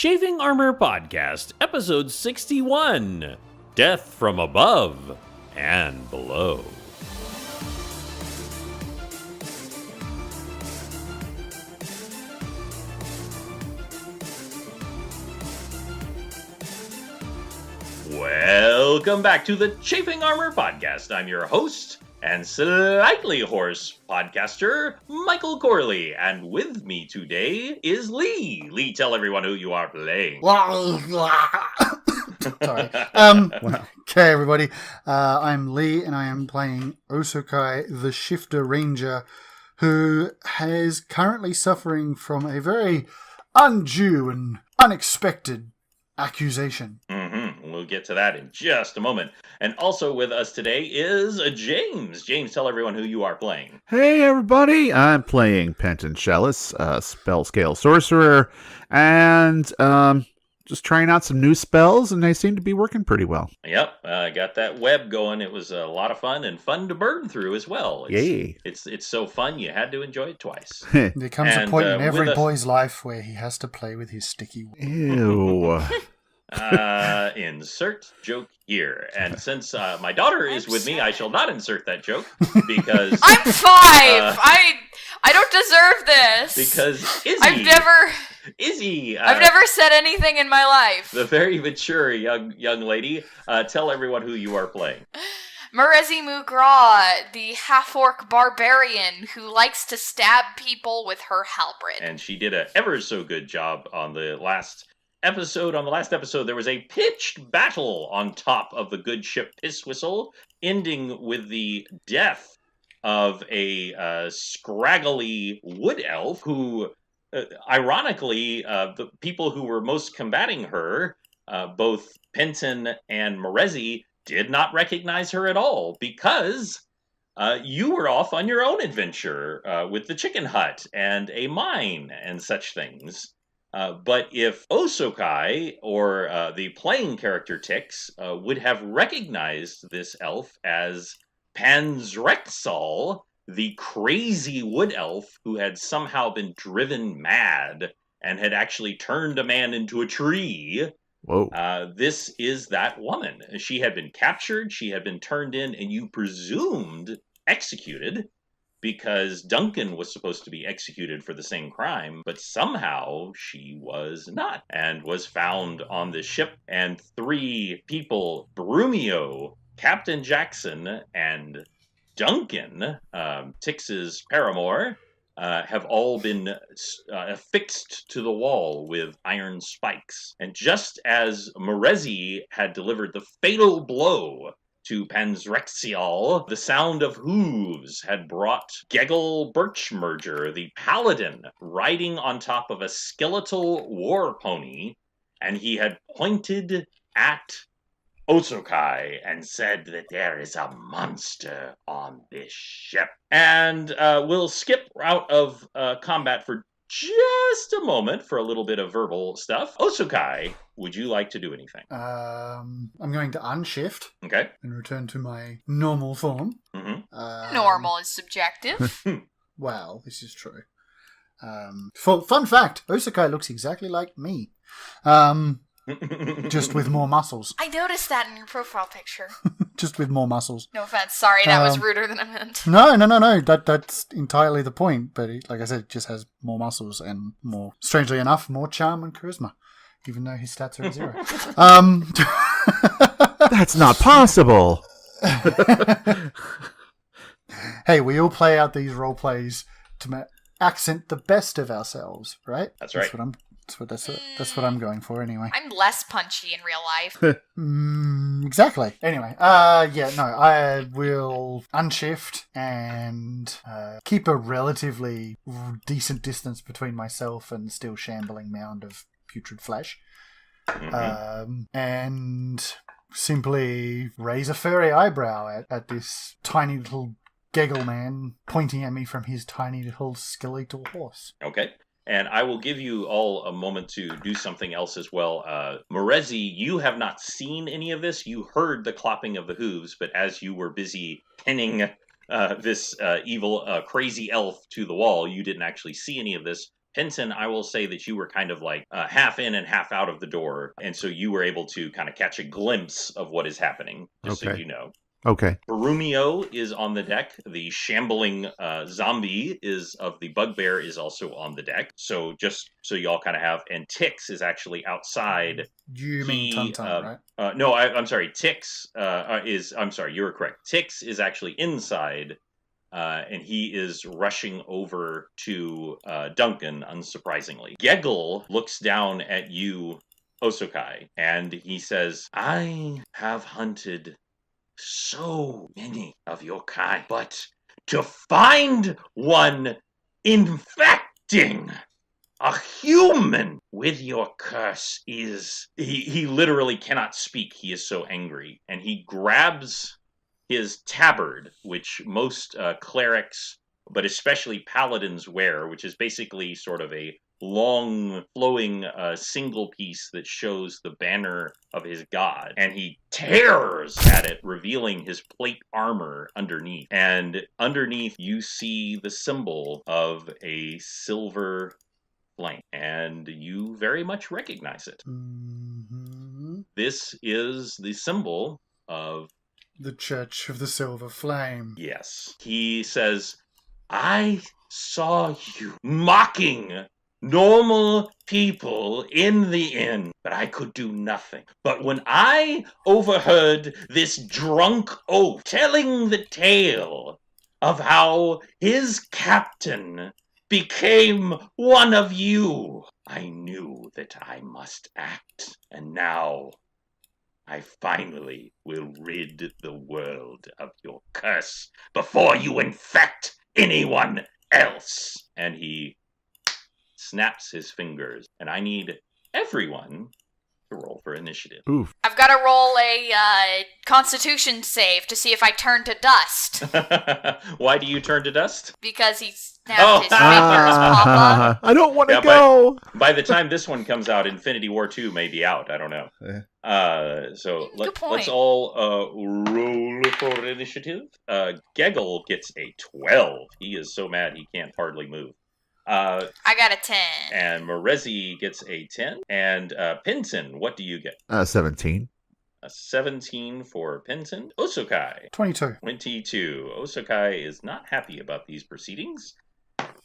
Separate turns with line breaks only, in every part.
Chafing Armor Podcast, Episode 61, Death from Above and Below. Welcome back to the Chafing Armor Podcast. I'm your host and slightly hoarse podcaster, Michael Corley. And with me today is Lee. Lee, tell everyone who you are playing.
Sorry. Okay, everybody. I'm Lee, and I am playing Osokai, the Shifter Ranger, who is currently suffering from a very undue and unexpected accusation.
We'll get to that in just a moment. And also with us today is James. James, tell everyone who you are playing.
Hey everybody, I'm playing Penton Shellis, spell scale sorcerer, and just trying out some new spells, and they seem to be working pretty well.
Yep, got that web going. It was a lot of fun and fun to burn through as well.
Yay.
It's so fun, you had to enjoy it twice.
There comes a point in every boy's life where he has to play with his sticky web.
Ew.
Insert joke here. And since my daughter is with me, I shall not insert that joke because
I'm 5. I don't deserve this.
Because Izzy,
I've never said anything in my life.
The very mature young lady. Tell everyone who you are playing.
Marezi Mugra, the half-orc barbarian who likes to stab people with her halberd.
And she did an ever so good job on the last episode. On the last episode, there was a pitched battle on top of the good ship Piss Whistle, ending with the death of a scraggly wood elf who, ironically, the people who were most combating her, both Penton and Marezi, did not recognize her at all because you were off on your own adventure with the chicken hut and a mine and such things. But if Osokai, or the playing character Tix, would have recognized this elf as Panzrexal, the crazy wood elf who had somehow been driven mad and had actually turned a man into a tree.
Whoa.
This is that woman. She had been captured, she had been turned in, and you presumed executed, because Duncan was supposed to be executed for the same crime, but somehow she was not, and was found on the ship, and 3 people, Brumio, Captain Jackson, and Duncan, Tix's paramour, have all been affixed to the wall with iron spikes. And just as Marezi had delivered the fatal blow to Panzrexial, the sound of hooves had brought Gegel Birchmerger, the paladin, riding on top of a skeletal war pony, and he had pointed at Osokai and said that there is a monster on this ship. And we'll skip out of combat for just a moment for a little bit of verbal stuff. Osokai, would you like to do anything?
I'm going to unshift.
Okay.
And return to my normal form.
Mm-hmm.
Normal is subjective.
Well, this is true. Fun fact, Osokai looks exactly like me. Just with more muscles.
I noticed that in your profile picture.
Just with more muscles.
No offense, sorry, that was ruder than I meant.
No. That's entirely the point. But like I said, it just has more muscles and more, strangely enough, more charm and charisma. Even though his stats are at 0.
That's not possible. Hey,
we all play out these role plays to accent the best of ourselves, right?
That's right.
That's what I'm going for anyway.
I'm less punchy in real life.
Exactly. Anyway, I will unshift and keep a relatively decent distance between myself and still shambling mound of putrid flesh.
Mm-hmm.
And simply raise a furry eyebrow at this tiny little Gegel man pointing at me from his tiny little skeletal horse.
Okay. And I will give you all a moment to do something else as well. Marezi, you have not seen any of this. You heard the clopping of the hooves, but as you were busy pinning this evil, crazy elf to the wall, you didn't actually see any of this. Penton, I will say that you were kind of like half in and half out of the door, and so you were able to kind of catch a glimpse of what is happening, just so
Okay.
you know.
Okay.
Barumio is on the deck. The shambling zombie of the bugbear is also on the deck. So just so y'all kind of have, and Tix is actually outside.
You mean Tuntun, right?
No, I'm sorry. Tix I'm sorry, you were correct. Tix is actually inside, and he is rushing over to Duncan, unsurprisingly. Gegel looks down at you, Osokai, and he says, I have hunted so many of your kind, but to find one infecting a human with your curse is... He literally cannot speak. He is so angry. And he grabs his tabard, which most clerics, but especially paladins, wear, which is basically sort of a long, flowing single piece that shows the banner of his god. And he tears at it, revealing his plate armor underneath. And underneath, you see the symbol of a silver flame, and you very much recognize it.
Mm-hmm.
This is the symbol of
the Church of the Silver Flame.
Yes. He says, I saw you mocking normal people in the inn, but I could do nothing. But when I overheard this drunk oaf telling the tale of how his captain became one of you, I knew that I must act. And now I finally will rid the world of your curse before you infect anyone else. And he snaps his fingers, and I need everyone to roll for initiative.
Oof.
I've got to roll a Constitution save to see if I turn to dust.
Why do you turn to dust?
Because he snapped his fingers, Papa.
I don't want to go.
By the time this one comes out, Infinity War 2 may be out. I don't know. So let's all roll for initiative. Gegel gets a 12. He is so mad he can't hardly move.
I got a 10.
And Morezi gets a 10. And Pinton, what do you get?
17.
A 17 for Pinton. Osokai.
22.
22. Osokai is not happy about these proceedings.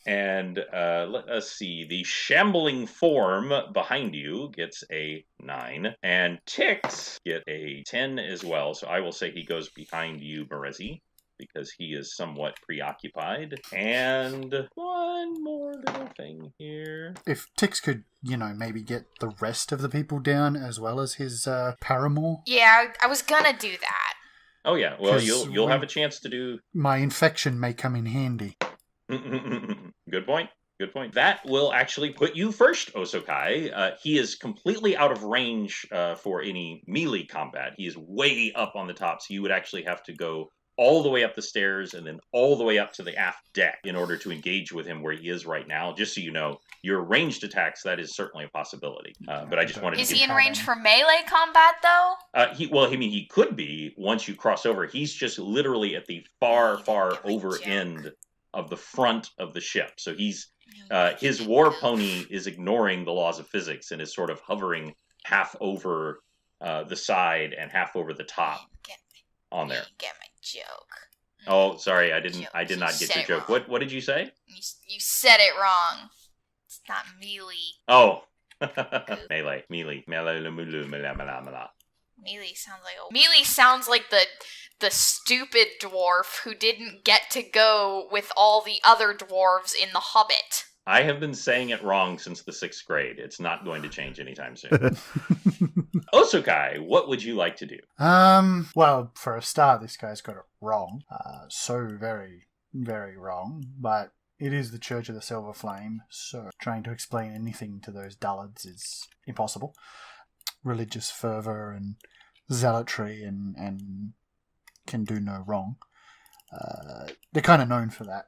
And let us see. The shambling form behind you gets a 9. And Tix get a 10 as well. So I will say he goes behind you, Morezi, because he is somewhat preoccupied. And one more little thing here.
If Tix could, maybe get the rest of the people down as well as his paramour.
Yeah, I was gonna do that.
Oh yeah, well you'll have a chance to do...
My infection may come in handy.
Good point. Good point. That will actually put you first, Osokai. He is completely out of range for any melee combat. He is way up on the top, so you would actually have to go all the way up the stairs and then all the way up to the aft deck in order to engage with him where he is right now. Just so you know, your ranged attacks, that is certainly a possibility. But I just wanted to...
Is he in range for melee combat, though?
He could be once you cross over. He's just literally at the far over end of the front of the ship. So he's his war pony is ignoring the laws of physics and is sort of hovering half over the side and half over the top on there.
Get my joke.
Oh, sorry, I did not get your joke. What did you say?
You said it wrong. It's not melee.
Oh. Melee.
Melee sounds like the stupid dwarf who didn't get to go with all the other dwarves in The Hobbit.
I have been saying it wrong since the 6th grade. It's not going to change anytime soon. Osokai, what would you like to do?
Well, for a start, this guy's got it wrong. So very, very wrong. But it is the Church of the Silver Flame, so trying to explain anything to those dullards is impossible. Religious fervor and zealotry and can do no wrong. They're kind of known for that.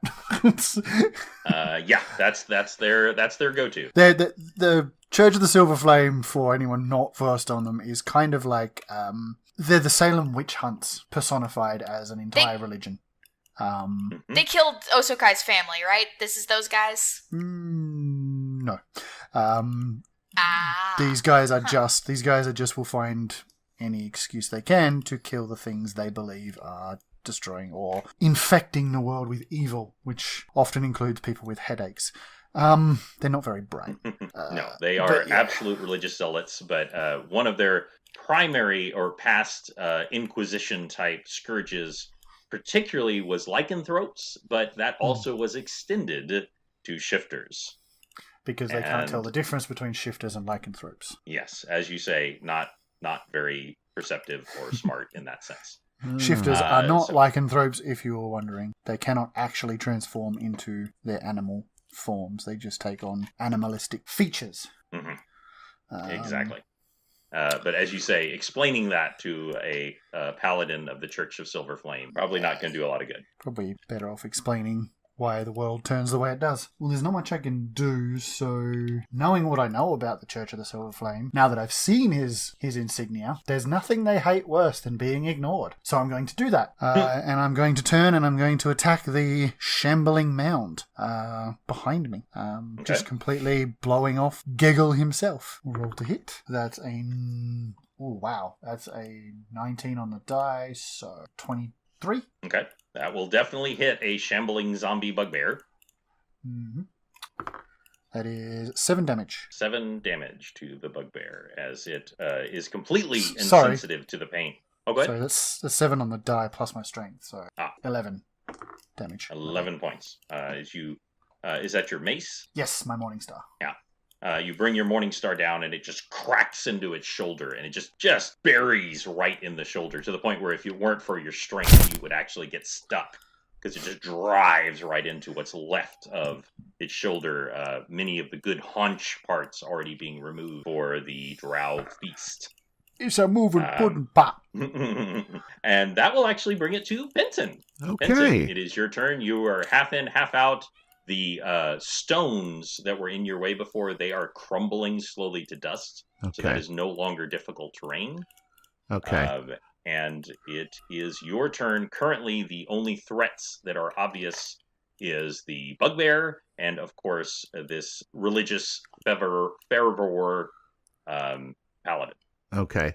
Yeah, that's their go-to.
The Church of the Silver Flame, for anyone not versed on them, is kind of like they're the Salem witch hunts personified as an entire religion.
They killed Osokai's family, right? This is those guys?
No.
Ah.
These guys are just will find any excuse they can to kill the things they believe are destroying or infecting the world with evil, which often includes people with headaches. They're not very bright.
No, they are absolute religious zealots, but one of their primary or past Inquisition type scourges particularly was lycanthropes, but that also was extended to shifters.
Because they can't tell the difference between shifters and lycanthropes.
Yes, as you say, not very perceptive or smart in that sense.
Shifters are not lycanthropes, if you were wondering. They cannot actually transform into their animal forms. They just take on animalistic features.
Exactly. But as you say, explaining that to a paladin of the Church of Silver Flame, probably not going to do a lot of good.
Probably better off explaining why the world turns the way it does. Well, there's not much I can do, so knowing what I know about the Church of the Silver Flame, now that I've seen his insignia, there's nothing they hate worse than being ignored. So I'm going to do that. And I'm going to turn and I'm going to attack the shambling mound behind me. Just completely blowing off Giggle himself. Roll to hit. That's a... Oh, wow. That's a 19 on the die, so 23.
Okay. That will definitely hit a shambling zombie bugbear.
That is 7 damage.
7 damage to the bugbear as it is completely insensitive to the pain. Oh, go ahead.
So that's 7 on the die plus my strength, so 11 damage.
11 points. Is that your mace?
Yes, my Morning Star.
Yeah. You bring your Morning Star down, and it just cracks into its shoulder, and it just buries right in the shoulder to the point where if it weren't for your strength, you would actually get stuck because it just drives right into what's left of its shoulder. Many of the good haunch parts already being removed for the drow feast.
It's a moving pudding pop.
And that will actually bring it to Benton.
Okay.
Benton, it is your turn. You are half in, half out. The stones that were in your way before, they are crumbling slowly to dust.
Okay.
So that is no longer difficult terrain.
Okay.
And it is your turn. Currently, the only threats that are obvious is the bugbear and, of course, this religious fervor paladin.
Okay.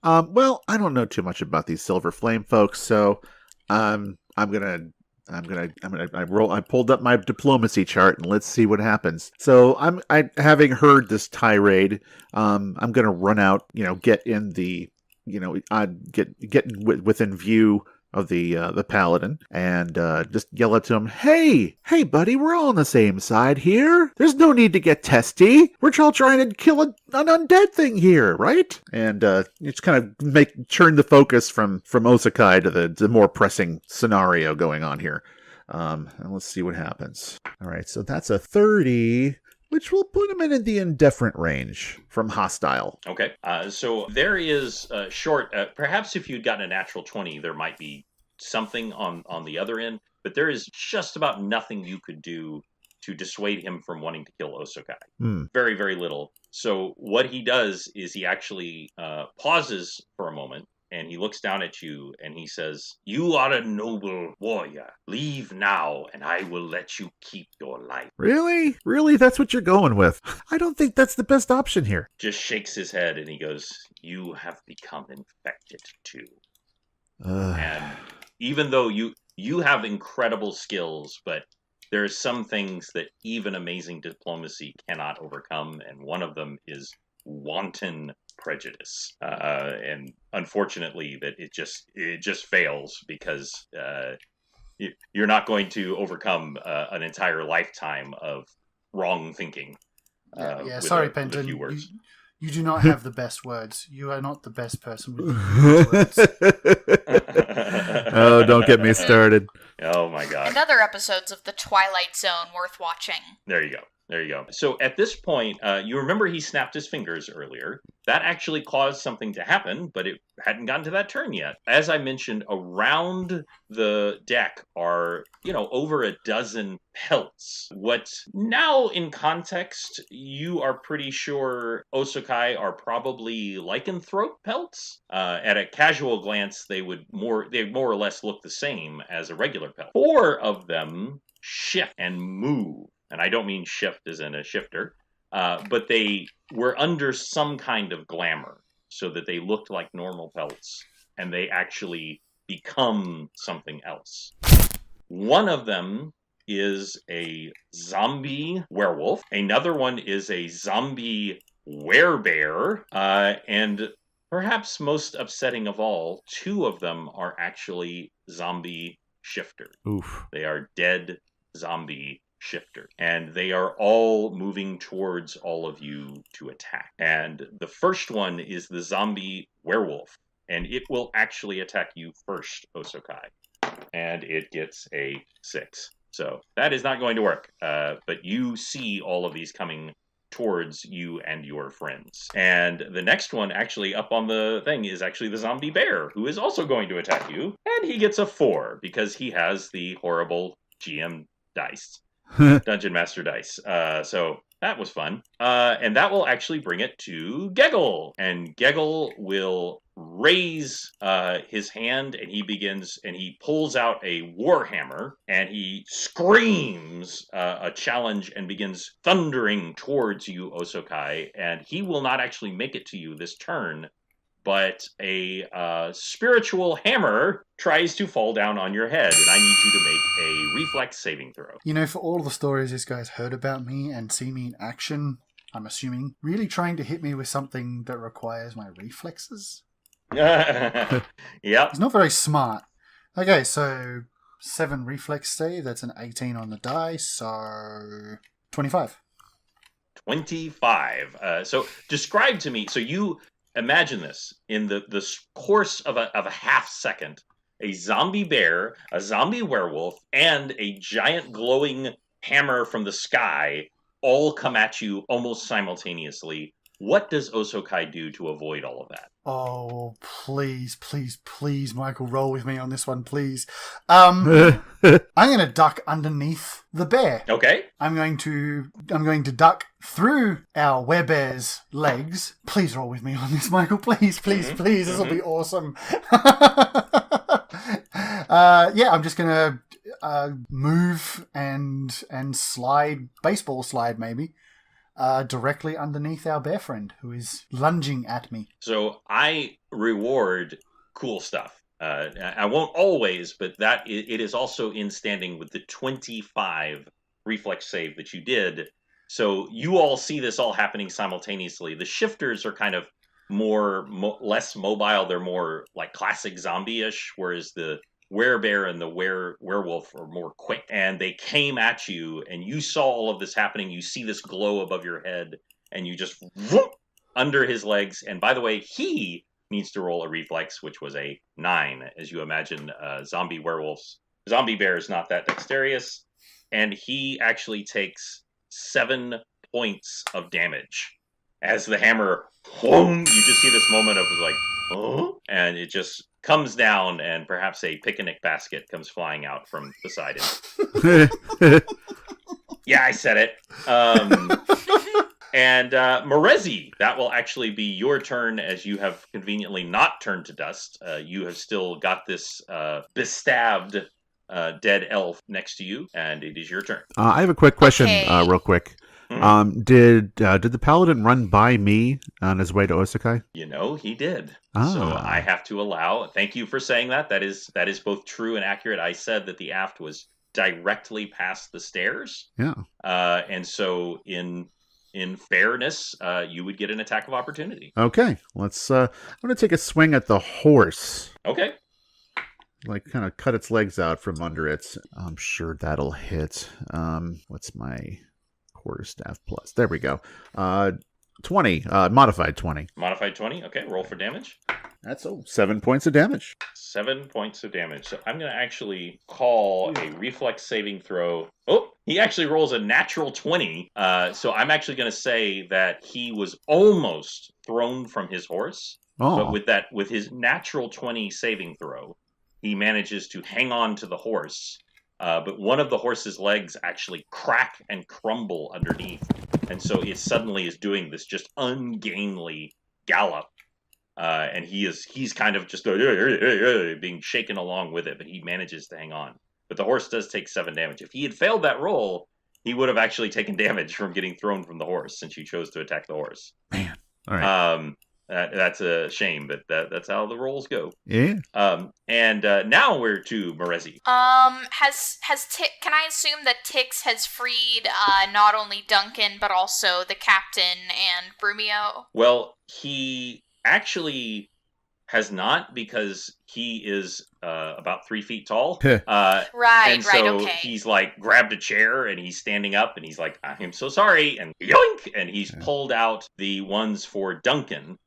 Well, I don't know too much about these Silver Flame folks, so I pulled up my diplomacy chart and let's see what happens. So having heard this tirade, I'm gonna run out, get in the, within view of the paladin and just yell at him, hey buddy, we're all on the same side here. There's no need to get testy. We're all trying to kill an undead thing here, right? And just kind of turn the focus from Osakai to the more pressing scenario going on here. And let's see what happens. All right, so that's a 30, which will put him in the indifferent range from hostile.
Okay, so there is perhaps if you'd gotten a natural 20, there might be something on the other end, but there is just about nothing you could do to dissuade him from wanting to kill Osakai. Very, very little. So what he does is he actually pauses for a moment, and he looks down at you and he says, you are a noble warrior. Leave now and I will let you keep your life.
Really? Really? That's what you're going with? I don't think that's the best option here.
Just shakes his head and he goes, you have become infected too. And even though you have incredible skills, but there are some things that even amazing diplomacy cannot overcome, and one of them is wanton prejudice, and unfortunately that it just fails because you're not going to overcome an entire lifetime of wrong thinking.
Sorry, Penton. You do not have the best words. You are not the best person with words.
Oh, don't get me started.
Oh my God.
And other episodes of The Twilight Zone worth watching.
There you go. So at this point, you remember he snapped his fingers earlier. That actually caused something to happen, but it hadn't gotten to that turn yet. As I mentioned, around the deck are, over a dozen pelts. What now in context, you are pretty sure Osakai are probably lycanthrope pelts. At a casual glance, they more or less look the same as a regular pelt. 4 of them shift and move. And I don't mean shift as in a shifter. but they were under some kind of glamour so that they looked like normal pelts, and they actually become something else. One of them is a zombie werewolf. Another one is a zombie werebear. And perhaps most upsetting of all, two of them are actually zombie shifters.
Oof.
They are dead zombie shifters. And they are all moving towards all of you to attack. And the first one is the zombie werewolf. And it will actually attack you first, Osokai. And it gets a 6. So that is not going to work. But you see all of these coming towards you and your friends. And the next one actually up on the thing is actually the zombie bear, who is also going to attack you. And he gets a 4 because he has the horrible GM dice. Dungeon Master dice. So that was fun. And that will actually bring it to Geggle. And Geggle will raise his hand, and he pulls out a warhammer, and he screams a challenge and begins thundering towards you, Osokai. And he will not actually make it to you this turn, but a spiritual hammer tries to fall down on your head, and I need you to make a reflex saving throw.
You know, for all the stories this guy's heard about me and see me in action, I'm assuming, really trying to hit me with something that requires my reflexes?
Yep.
He's not very smart. Okay, so 7 reflex save, that's an 18 on the die, so 25.
25. So describe to me, so you imagine this in the course of a half second. A zombie bear, a zombie werewolf, and a giant glowing hammer from the sky all come at you almost simultaneously. What does Osokai do to avoid all of that?
Oh, please, please, please, Michael, roll with me on this one, please. I'm going to duck underneath the bear.
Okay.
I'm going to duck through our werebear's legs. Please roll with me on this, Michael. Please, please, please. This will be awesome. I'm just going to move and slide, baseball slide maybe, directly underneath our bear friend who is lunging at me.
So I reward cool stuff. I won't always, but that it is also in standing with the 25 reflex save that you did. So you all see this all happening simultaneously. The shifters are kind of less mobile. They're more like classic zombie-ish, whereas the werebear and the werewolf are more quick. And they came at you, and you saw all of this happening. You see this glow above your head, and you just whoop, under his legs. And by the way, he needs to roll a reflex, which was a 9. As you imagine, zombie bear is not that dexterous, and he actually takes 7 points of damage as the hammer, whoom, you just see this moment of like, oh, and it just comes down, and perhaps a picnic basket comes flying out from beside him. Yeah, I said it. And Morezi, that will actually be your turn, as you have conveniently not turned to dust. You have still got this bestabbed dead elf next to you, and it is your turn.
I have a quick question,
Okay.
real quick.
Mhm.
Did the paladin run by me on his way to Osokai?
You know, he did.
Ah.
So I have to allow. Thank you for saying that. That is both true and accurate. I said that the aft was directly past the stairs.
Yeah.
And so in fairness, you would get an attack of opportunity.
Okay. Let's. I'm gonna take a swing at the horse.
Okay.
Like, kind of cut its legs out from under it. I'm sure that'll hit. What's my quarterstaff plus? There we go. 20. Modified 20.
Modified 20. Okay. Roll for damage.
That's 7 points of damage.
7 points of damage. So I'm going to actually call a reflex saving throw. Oh, he actually rolls a natural 20. So I'm actually going to say that he was almost thrown from his horse.
Oh.
But with his natural 20 saving throw, he manages to hang on to the horse. But one of the horse's legs actually crack and crumble underneath. And so it suddenly is doing this just ungainly gallop. And he's kind of just being shaken along with it, but he manages to hang on. But the horse does take 7 damage. If he had failed that roll, he would have actually taken damage from getting thrown from the horse since you chose to attack the horse.
Man. All right.
That's a shame, but that's how the rolls go.
Yeah.
And now we're to Morezi.
Can I assume that Tix has freed not only Duncan but also the captain and Brumio?
Well, he actually has not, because he is about 3 feet tall.
Right,
so
okay.
he's like grabbed a chair and he's standing up and he's like, I'm so sorry, and yoink, and he's pulled out the ones for Duncan,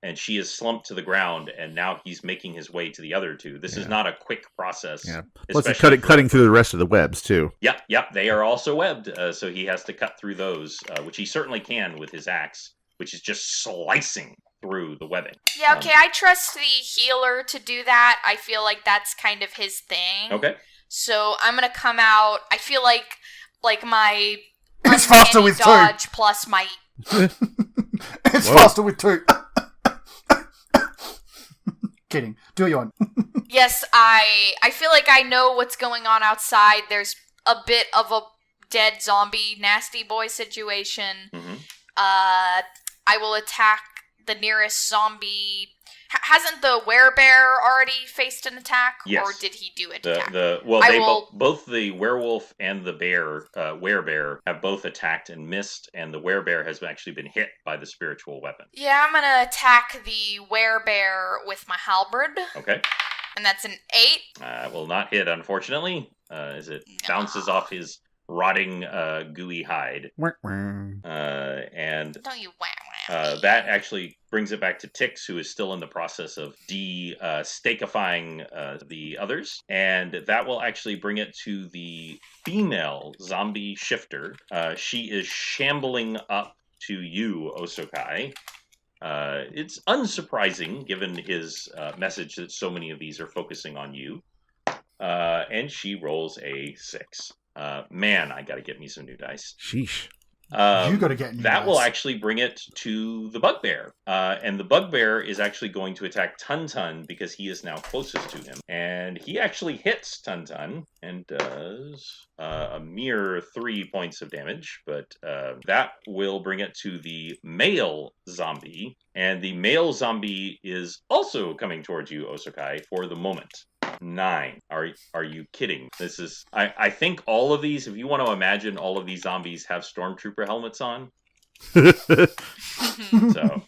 and she is slumped to the ground, and now he's making his way to the other two. This is not a quick process.
Yeah. Plus he's cutting through the rest of the webs, too.
Yep, they are also webbed, so he has to cut through those, which he certainly can with his axe, which is just slicing through the webbing.
Yeah, okay, I trust the healer to do that. I feel like that's kind of his thing.
Okay.
So I'm gonna come out. I feel like my
It's faster with
dodge
2.
plus my.
It's faster with 2. Kidding. Do your one.
Yes, I feel like I know what's going on outside. There's a bit of a dead zombie nasty boy situation.
Mm-hmm.
I will attack the nearest zombie. Hasn't the werebear already faced an attack?
Yes.
Or did he do an attack?
Both the werewolf and the werebear have both attacked and missed, and the werebear has actually been hit by the spiritual weapon.
Yeah, I'm gonna attack the werebear with my halberd.
Okay.
And that's an 8.
Will not hit, unfortunately, as it bounces off his rotting, gooey hide. And
don't you
that actually brings it back to Tix, who is still in the process of de-stakifying the others. And that will actually bring it to the female zombie shifter. She is shambling up to you, Osokai. It's unsurprising, given his message that so many of these are focusing on you. And she rolls a 6. Man, I gotta get me some new dice.
Sheesh.
You gotta get new
that
dice.
will actually bring it to the bugbear. And the bugbear is actually going to attack Tun because he is now closest to him. And he actually hits Tun and does a mere 3 points of damage. But that will bring it to the male zombie. And the male zombie is also coming towards you, Osokai, for the moment. 9. Are you kidding? This is I think all of these, if you want to imagine, all of these zombies have stormtrooper helmets on. So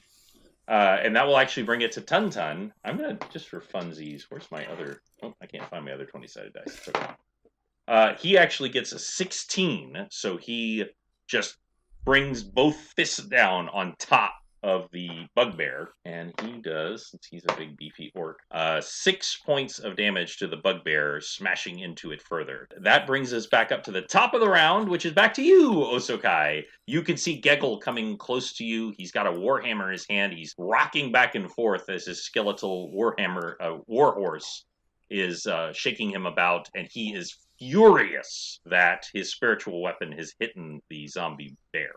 and that will actually bring it to Tun. I'm gonna, just for funsies, where's my other, I can't find my other 20-sided dice. Okay. He actually gets a 16, so he just brings both fists down on top of the bugbear, and he does, since he's a big beefy orc, 6 points of damage to the bugbear, smashing into it further. That brings us back up to the top of the round, which is back to you, Osokai. You can see Gegel coming close to you. He's got a warhammer in his hand. He's rocking back and forth as his skeletal warhorse is shaking him about, and he is furious that his spiritual weapon has hit the zombie bear.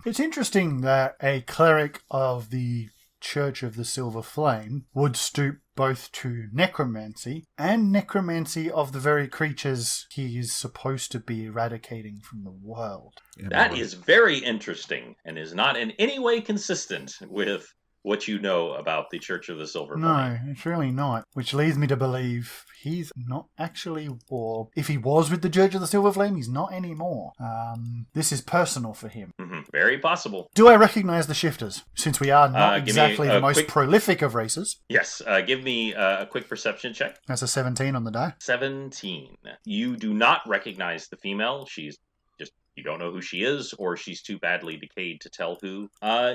It's interesting that a cleric of the Church of the Silver Flame would stoop both to necromancy and necromancy of the very creatures he is supposed to be eradicating from the world.
That is very interesting and is not in any way consistent with what you know about the Church of the Silver Flame.
No, it's really not. Which leads me to believe he's not actually, or if he was with the Church of the Silver Flame, he's not anymore. This is personal for him.
Very possible.
Do I recognize the shifters, since we are not exactly the most
quick
prolific of races?
Yes, give me a quick perception check.
That's a 17 on the die.
17. You do not recognize the female. She's just, you don't know who she is, or she's too badly decayed to tell who.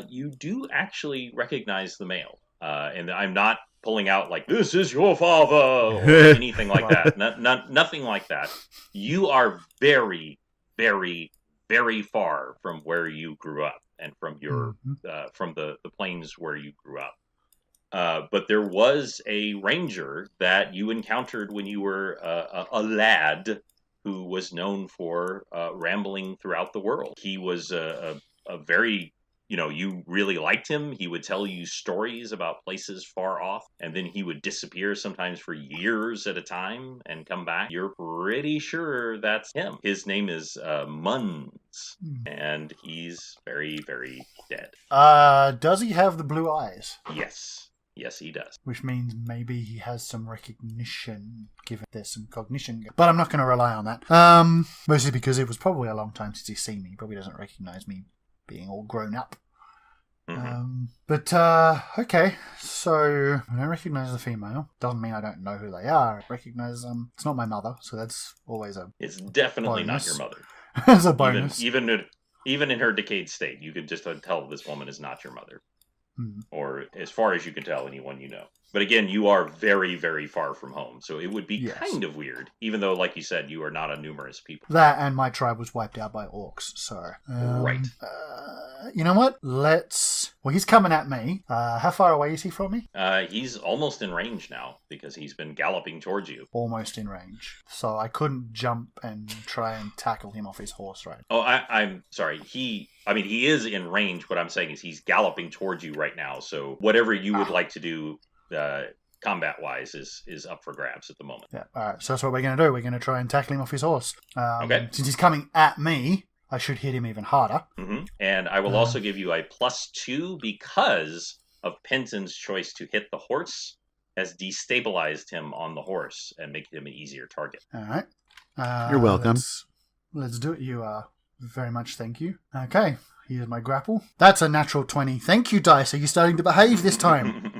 You do actually recognize the male. And I'm not pulling out like, this is your father, or anything like that. Nothing like that. You are very, very, very far from where you grew up and from your from the plains where you grew up. But there was a ranger that you encountered when you were a lad who was known for rambling throughout the world. He was a very you really liked him, he would tell you stories about places far off, and then he would disappear sometimes for years at a time and come back. You're pretty sure that's him. His name is Munz, and he's very, very dead.
Does he have the blue eyes?
Yes. Yes, he does.
Which means maybe he has some recognition, given there's some cognition. But I'm not going to rely on that. Mostly because it was probably a long time since he's seen me. He probably doesn't recognize me being all grown up. Okay, so I don't recognize the female. Doesn't mean I don't know who they are. I recognize it's not my mother, so that's always a
It's definitely
bonus.
not your mother.
It's a bonus.
Even in her decayed state, you could just tell this woman is not your mother. Or as far as you can tell, anyone you know. But again, you are very, very far from home, so it would be kind of weird, even though, like you said, you are not a numerous people.
That and my tribe was wiped out by orcs, so...
right.
You know what? Well, he's coming at me. How far away is he from me?
He's almost in range now, because he's been galloping towards you.
Almost in range. So I couldn't jump and try and tackle him off his horse, right?
Oh, I'm sorry. He is in range. What I'm saying is he's galloping towards you right now, so whatever you would like to do combat-wise is up for grabs at the moment.
Yeah, all right. So that's what we're going to do. We're going to try and tackle him off his horse.
Okay.
Since he's coming at me, I should hit him even harder.
And I will also give you a +2 because of Penton's choice to hit the horse has destabilized him on the horse and make him an easier target.
All right.
You're welcome.
Let's do it. You are very much. Thank you. Okay. Here's my grapple. That's a natural 20. Thank you, dice. Are you starting to behave this time?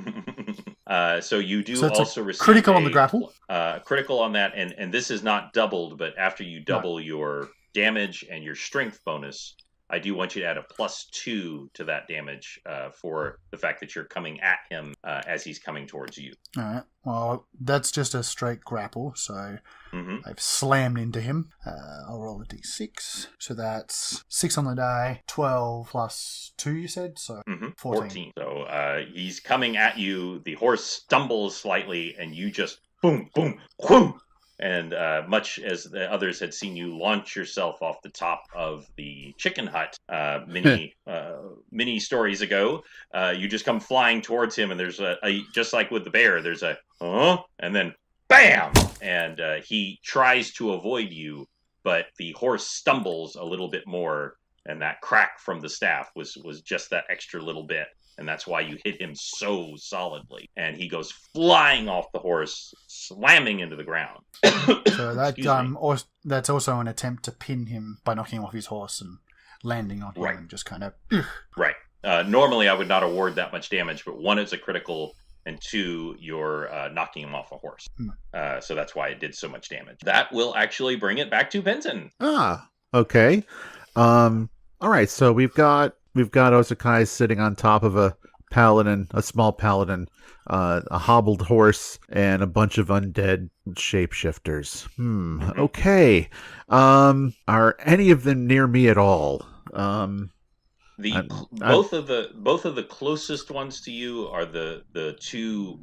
So you do
So it's
also receive
critical on the grapple?
Critical on that, and this is not doubled, but after you double your damage and your strength bonus, I do want you to add a +2 to that damage for the fact that you're coming at him as he's coming towards you.
All right. Well, that's just a straight grapple, so I've slammed into him. I'll roll a d6. So that's 6 on the die, 12 plus 2, you said? So 14.
So he's coming at you. The horse stumbles slightly, and you just boom, boom, boom. And much as the others had seen you launch yourself off the top of the chicken hut many stories ago, you just come flying towards him, and there's a just like with the bear, there's a and then bam, and he tries to avoid you, but the horse stumbles a little bit more, and that crack from the staff was just that extra little bit. And that's why you hit him so solidly. And he goes flying off the horse, slamming into the ground.
So that's also an attempt to pin him by knocking him off his horse and landing on him and just kind of...
Right. Normally, I would not award that much damage, but 1, it's a critical, and 2, you're knocking him off a horse. So that's why it did so much damage. That will actually bring it back to Benton.
Okay. All right, so we've got Osakai sitting on top of a small paladin, a hobbled horse, and a bunch of undead shapeshifters. Okay. Are any of them near me at all?
Both of the closest ones to you are the 2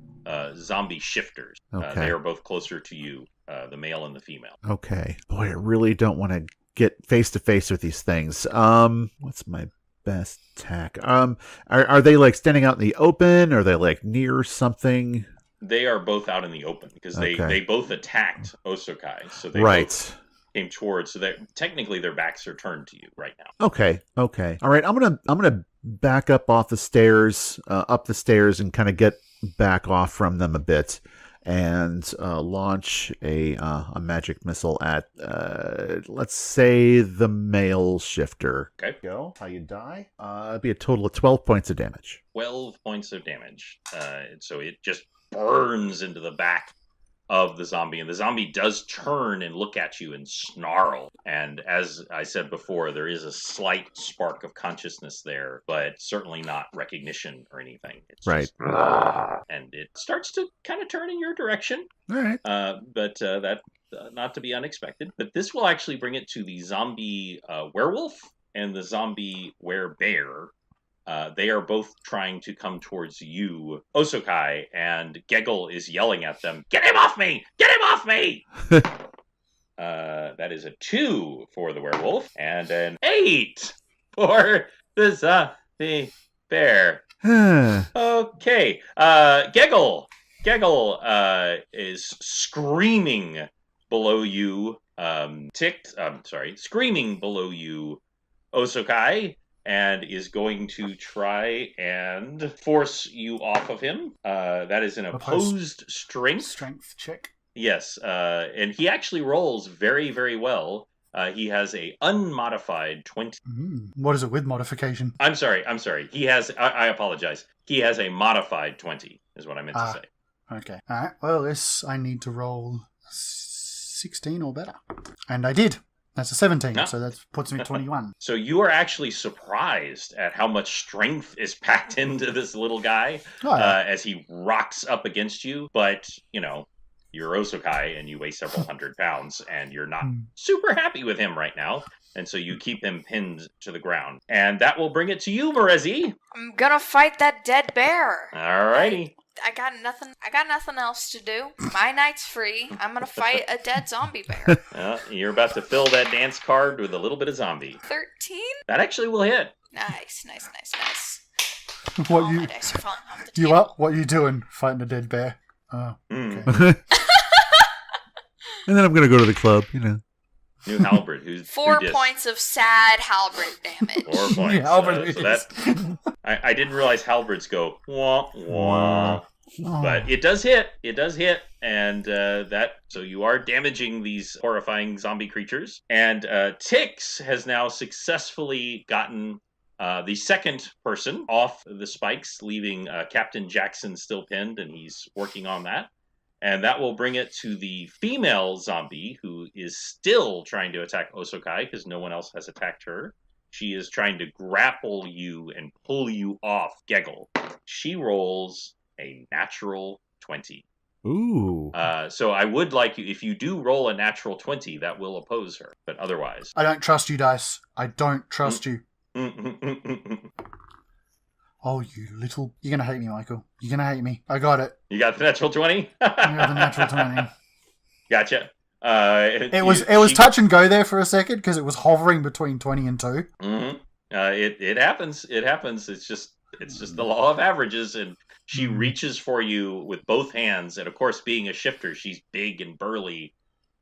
zombie shifters.
Okay.
They are both closer to you, the male and the female.
Okay. Boy, I really don't want to get face to face with these things. What's my best attack? Are they like standing out in the open? Or are they like near something?
They are both out in the open because they both attacked Osakai, so they both came towards. So technically their backs are turned to you right now.
Okay. All right. I'm gonna back up the stairs, and kind of get back off from them a bit, and launch a magic missile at, let's say, the male shifter.
Okay.
Go. How you die? It'd be a total of 12 points of damage.
12 points of damage. So it just burns into the back of the zombie, and the zombie does turn and look at you and snarl. And as I said before, there is a slight spark of consciousness there, but certainly not recognition or anything. It's
right.
Just, and it starts to kind of turn in your direction.
All right.
But that not to be unexpected. But this will actually bring it to the zombie werewolf and the zombie werebear. They are both trying to come towards you, Osakai, and Gegel is yelling at them, "Get him off me! Get him off me!" That is a 2 for the werewolf, and an 8 for the the bear.
Huh.
Okay. Geggle is screaming below you. Screaming below you, Osokai, and is going to try and force you off of him. That is an opposed strength.
Strength check.
Yes, and he actually rolls very, very well. He has a unmodified 20.
What is it with modification?
I'm sorry. He has, I apologize. He has a modified 20, is what I meant to say.
Okay. All right. Well, this I need to roll 16 or better. And I did. That's a 17, so that puts me at 21.
So you are actually surprised at how much strength is packed into this little guy as he rocks up against you. But, you're Osokai and you weigh several hundred pounds and you're not super happy with him right now. And so you keep him pinned to the ground. And that will bring it to you, Marezi.
I'm gonna fight that dead bear.
Alrighty.
I got nothing else to do. My night's free. I'm gonna fight a dead zombie bear.
You're about to fill that dance card with a little bit of zombie.
13?
That actually will hit.
Nice.
What
my dice are falling off the table.
You up? What are you doing? Fighting a dead bear? Oh, okay.
And then I'm going to go to the club,
New Halberd, who's
4 points of sad halberd damage.
4 points.
Halberd
So that, I didn't realize halberds go wah wah, but it does hit. And so you are damaging these horrifying zombie creatures. And Tix has now successfully gotten the second person off the spikes, leaving Captain Jackson still pinned, and he's working on that. And that will bring it to the female zombie, who is still trying to attack Osokai because no one else has attacked her. She is trying to grapple you and pull you off Geggle. She rolls a natural 20.
Ooh.
So I would like you, if you do roll a natural 20, that will oppose her. But otherwise...
I don't trust you, Dice. I don't trust you. Oh, you little... You're going to hate me, Michael. You're going to hate me. I got it.
You got the natural 20?
I got the natural 20.
Gotcha.
It was touch and go there for a second because it was hovering between 20 and 2.
Mm-hmm. It happens. It happens. It's just the law of averages. And she reaches for you with both hands. And of course, being a shifter, she's big and burly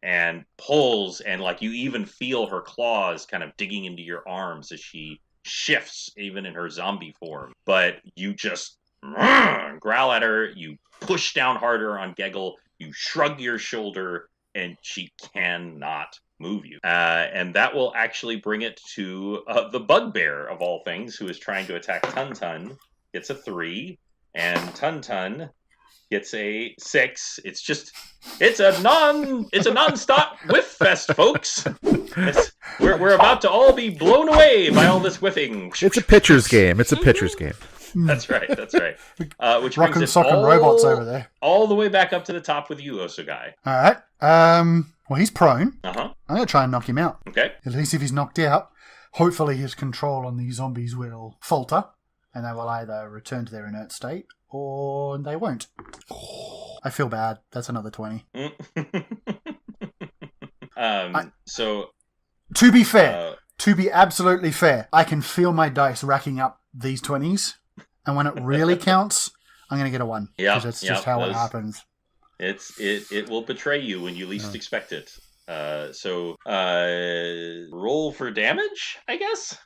and pulls. And you even feel her claws kind of digging into your arms as she shifts, even in her zombie form. But you just growl at her, you push down harder on Geggle, you shrug your shoulder, and she cannot move you. And that will actually bring it to the bugbear, of all things, who is trying to attack Tun. Gets a 3, and Tun gets a 6. It's a non-stop whiff fest, folks. We're about to all be blown away by all this whiffing.
It's a pitcher's game.
That's right. Which
Rock
brings
and
it
sock and robots over there.
all the way back up to the top with you, Osogai.
All right. Well, he's prone.
Uh-huh.
I'm going to try and knock him out.
Okay.
At least if he's knocked out, hopefully his control on these zombies will falter, and they will either return to their inert state, or they won't. I feel bad. That's another 20. To be fair, to be absolutely fair, I can feel my dice racking up these 20s, and when it really counts, I'm going to get a 1.
Yeah,
because that's just how it happens.
It will betray you when you least expect it. Roll for damage, I guess.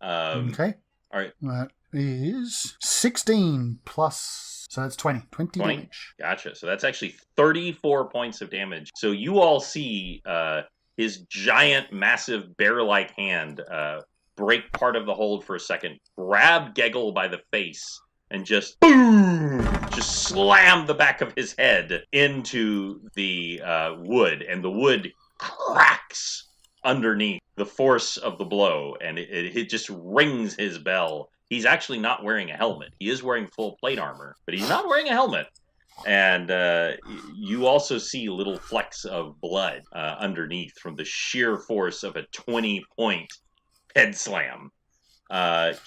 Okay.
All right.
That is 16 plus, so that's 20 damage.
Gotcha. So that's actually 34 points of damage. So you all see his giant, massive bear-like hand break part of the hold for a second, grab Geggle by the face, and just boom! Just slam the back of his head into the wood, and the wood cracks underneath the force of the blow, and it just rings his bell. He's actually not wearing a helmet. He is wearing full plate armor, but he's not wearing a helmet. And you also see little flecks of blood underneath from the sheer force of a 20-point head slam.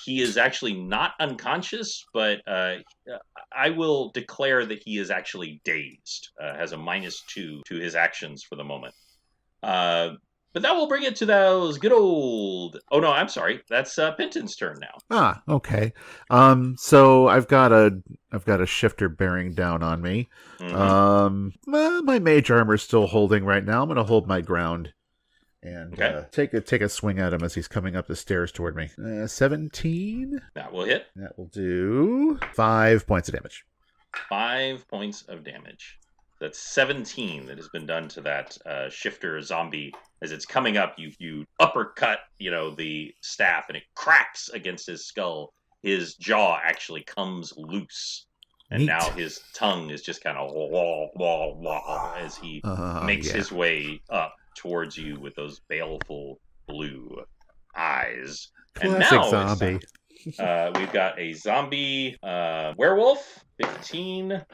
He is actually not unconscious, but I will declare that he is actually dazed. Has a -2 to his actions for the moment. But that will bring it to those good old. Oh no, I'm sorry. That's Penton's turn now.
Ah, okay. So I've got a shifter bearing down on me. My mage armor's still holding right now. I'm gonna hold my ground and take a swing at him as he's coming up the stairs toward me. 17.
That will hit.
That will do 5 points of damage.
5 points of damage. That's 17 that has been done to that shifter zombie. As it's coming up, you uppercut, the staff, and it cracks against his skull. His jaw actually comes loose, and now his tongue is just kind of wah, wah, wah, as he makes his way up towards you with those baleful blue eyes.
Classic
and now
zombie.
We've got a zombie werewolf, 15,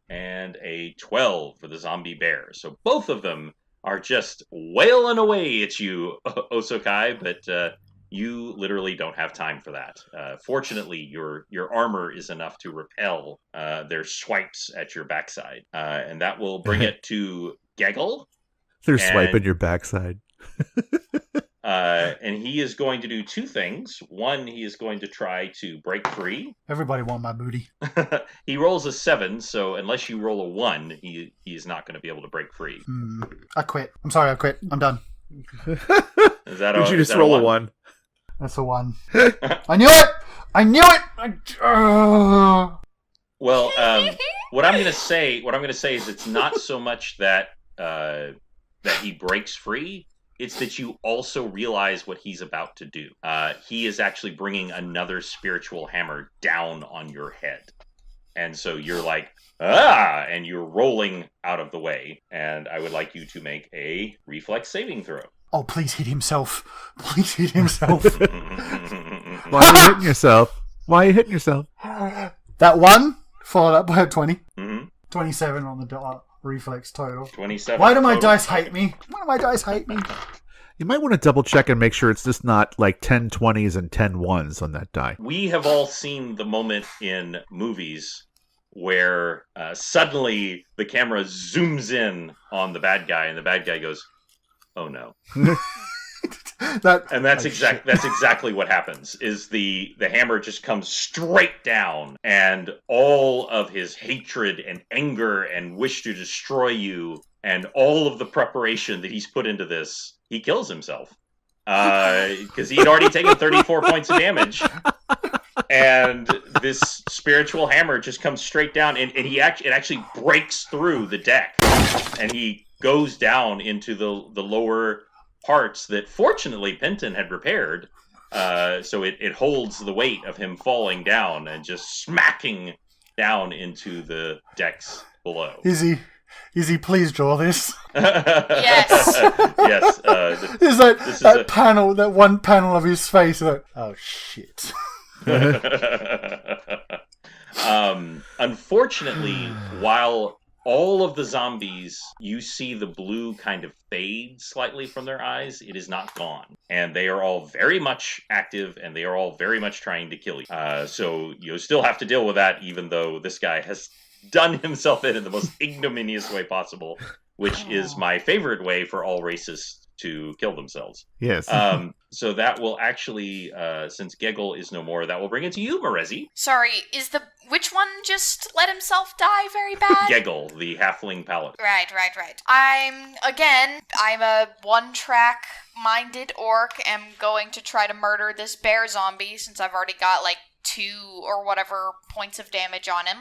and a 12 for the zombie bear. So both of them are just wailing away at you, Osokai, but you literally don't have time for that. Fortunately, your armor is enough to repel their swipes at your backside. And that will bring it to Geggle.
They're swiping your backside.
And he is going to do two things. One, he is going to try to break free.
Everybody want my booty.
He rolls a 7, so unless you roll a 1, he is not going to be able to break free.
I quit. I'm sorry, I quit. I'm done.
Is that
Did you just roll a 1?
That's a 1. I knew it! I knew it!
Well, what I'm going to say is it's not so much that he breaks free. It's that you also realize what he's about to do. He is actually bringing another spiritual hammer down on your head. And so you're like, and you're rolling out of the way. And I would like you to make a reflex saving throw.
Oh, please hit himself. Please hit himself.
Why are you hitting yourself? Why are you hitting yourself?
That 1, followed up by a 20.
Mm-hmm.
27 on the reflex total.
27.
Why do my dice hate me? Why do my dice hate me?
You might want to double check and make sure it's just not like 10 20s and 10 1s on that die.
We have all seen the moment in movies where suddenly the camera zooms in on the bad guy and the bad guy goes, "Oh no." That's exactly what happens. Is the hammer just comes straight down, and all of his hatred and anger and wish to destroy you and all of the preparation that he's put into this, he kills himself because he had already taken 34 points of damage, and this spiritual hammer just comes straight down, and it actually breaks through the deck, and he goes down into the lower parts that fortunately Penton had repaired, so it holds the weight of him falling down and just smacking down into the decks below.
Izzy, please draw this.
Yes.
Yes.
Is that panel, that one panel of his face, like, oh shit.
Unfortunately, while all of the zombies, you see the blue kind of fade slightly from their eyes, it is not gone. And they are all very much active, and they are all very much trying to kill you. So you still have to deal with that, even though this guy has done himself in the most ignominious way possible, which is my favorite way for all racists to kill themselves.
Yes.
So that will actually, since Geggle is no more, that will bring it to you, Marezi.
Sorry, which one just let himself die very bad?
Geggle, the halfling paladin.
Right. I'm a one-track minded orc, am going to try to murder this bear zombie since I've already got like 2 or whatever points of damage on him.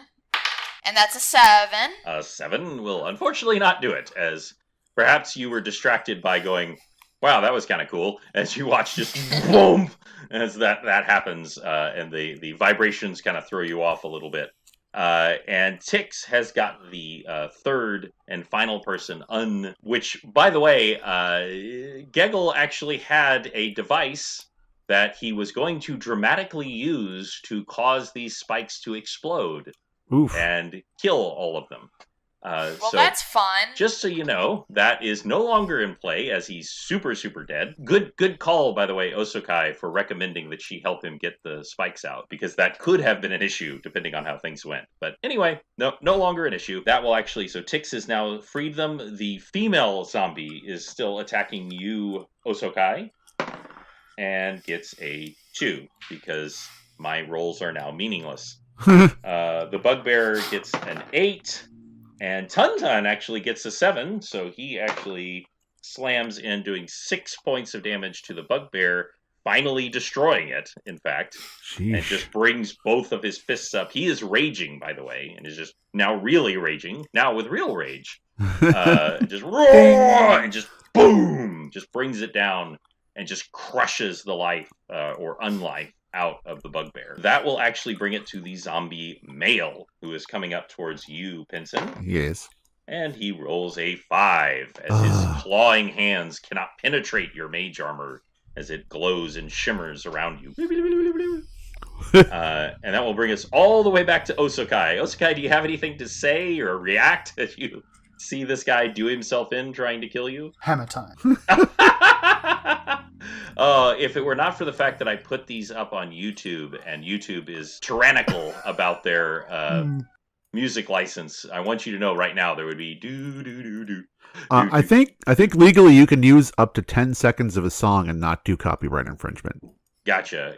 And that's a 7.
A 7 will unfortunately not do it, as perhaps you were distracted by going, wow, that was kind of cool, as you watch just boom, as that happens, and the vibrations kind of throw you off a little bit. And Tix has got the third and final person, which, by the way, Geggle actually had a device that he was going to dramatically use to cause these spikes to explode.
Oof.
And kill all of them.
Well, that's fun.
Just so you know, that is no longer in play as he's super, super dead. Good call, by the way, Osokai, for recommending that she help him get the spikes out, because that could have been an issue depending on how things went. But anyway, no longer an issue. That will actually, so Tix has now freed them. The female zombie is still attacking you, Osokai, and gets a 2 because my rolls are now meaningless. The bugbear gets an 8. And Tuntun actually gets a 7, so he actually slams in, doing 6 points of damage to the bugbear, finally destroying it, in fact.
Sheesh.
And just brings both of his fists up. He is raging, by the way, and is just now really raging, now with real rage. Just roar, and just boom, just brings it down and just crushes the life or unlife out of the bugbear. That will actually bring it to the zombie male, who is coming up towards you, Pinson.
Yes.
And he rolls a 5, as his clawing hands cannot penetrate your mage armor as it glows and shimmers around you. And that will bring us all the way back to Osokai. Osokai, do you have anything to say or react as you see this guy do himself in trying to kill you?
Hammer time.
If it were not for the fact that I put these up on YouTube, and YouTube is tyrannical about their music license, I want you to know right now there would be do.
I think legally you can use up to 10 seconds of a song and not do copyright infringement.
Gotcha.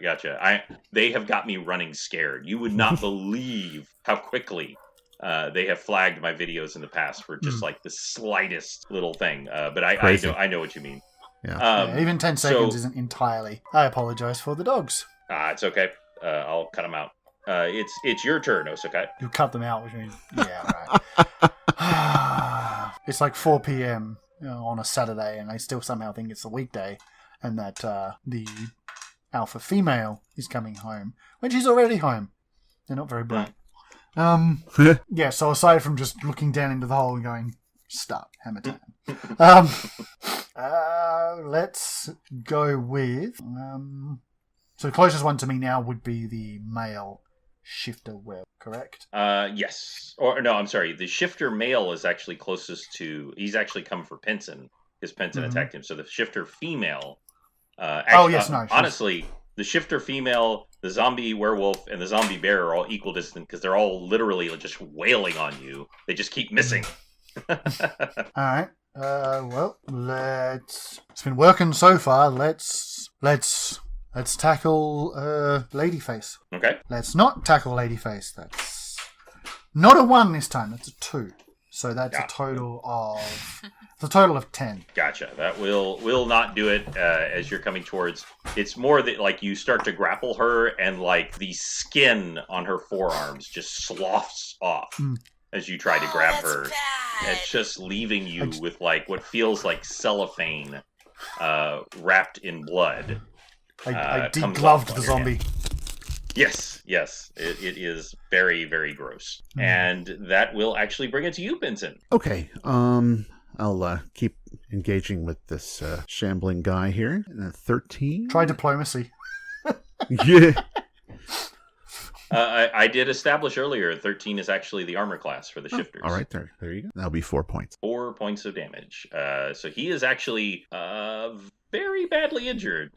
They have got me running scared. You would not believe how quickly they have flagged my videos in the past for just like the slightest little thing. But I know what you mean.
Yeah. Even 10 seconds isn't entirely. I apologize for the dogs.
It's okay. I'll cut them out. It's your turn, Osokai.
You cut them out, which means right. It's like 4 p.m. On a Saturday, and I still somehow think it's a weekday, and that the alpha female is coming home when she's already home. They're not very bright. Yeah. So aside from just looking down into the hole and going, "Stop, hammer time." Let's go with so the closest one to me now would be the male shifter web, correct?
Yes. Or no, I'm sorry. The shifter male is actually closest to. He's actually come for Pinson because Pinson attacked him. So the shifter female. Honestly, the shifter female, the zombie werewolf, and the zombie bear are all equal distant because they're all literally just wailing on you. They just keep missing.
All right. Well, it's been working so far. Let's tackle Ladyface.
Okay.
Let's not tackle Ladyface. That's not a 1 this time. That's a 2. So that's a total of 10.
Gotcha. That will not do it as you're coming towards. It's more that like you start to grapple her and like the skin on her forearms just sloughs off. As you try to grab her.
Bad.
It's just leaving you with like what feels like cellophane wrapped in blood.
I degloved the zombie.
Yes. It is very, very gross. And that will actually bring it to you, Benson.
Okay. I'll keep engaging with this shambling guy here. 13.
Try diplomacy.
Yeah.
I did establish earlier 13 is actually the armor class for the shifters.
All right, there you go. That'll be 4 points.
4 points of damage. So he is actually very badly injured.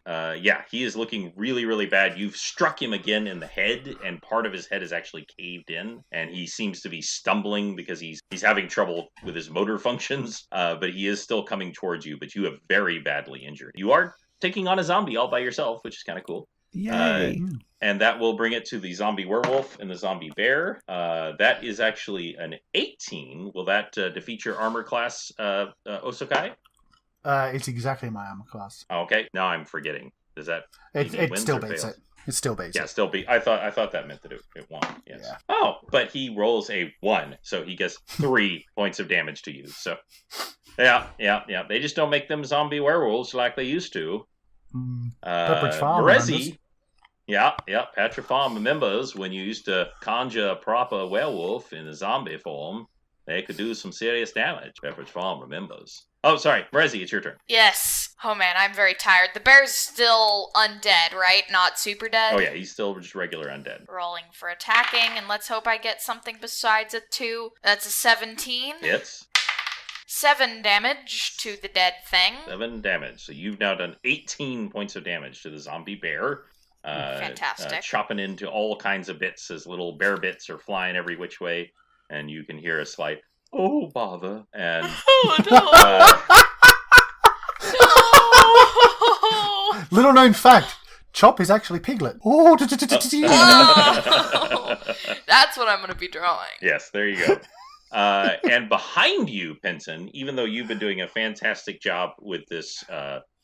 He is looking really, really bad. You've struck him again in the head, and part of his head is actually caved in, and he seems to be stumbling because he's having trouble with his motor functions, but he is still coming towards you, but you have very badly injured. You are taking on a zombie all by yourself, which is kind of cool.
Yay.
And that will bring it to the zombie werewolf and the zombie bear. That is actually an 18. Will that defeat your armor class, Osokai?
It's exactly my armor class.
Okay, now I'm forgetting. Does that
it still beats it? It still beats it.
Yeah, still beat. I thought that meant that it won. Yes. Yeah. Oh, but he rolls a 1, so he gets 3 points of damage to you. So, yeah. They just don't make them zombie werewolves like they used to.
Pepperidge Farm
Resi. Yeah, Pepperidge Farm remembers when you used to conjure a proper werewolf in a zombie form, they could do some serious damage. Pepperidge Farm remembers. Oh, sorry, Resi, it's your turn.
Yes. Oh man, I'm very tired. The bear's still undead, right? Not super dead?
Oh yeah, he's still just regular undead.
Rolling for attacking, and let's hope I get something besides a 2. That's a 17.
Hits.
7 damage to the dead thing.
7 damage. So you've now done 18 points of damage to the zombie bear.
Fantastic.
Chopping into all kinds of bits as little bear bits are flying every which way. And you can hear a slight, oh, bother. And
Oh, no!
Little known fact, Chop is actually Piglet. Oh,
Oh, that's what I'm going to be drawing.
Yes, there you go. And behind you, Penson, even though you've been doing a fantastic job with this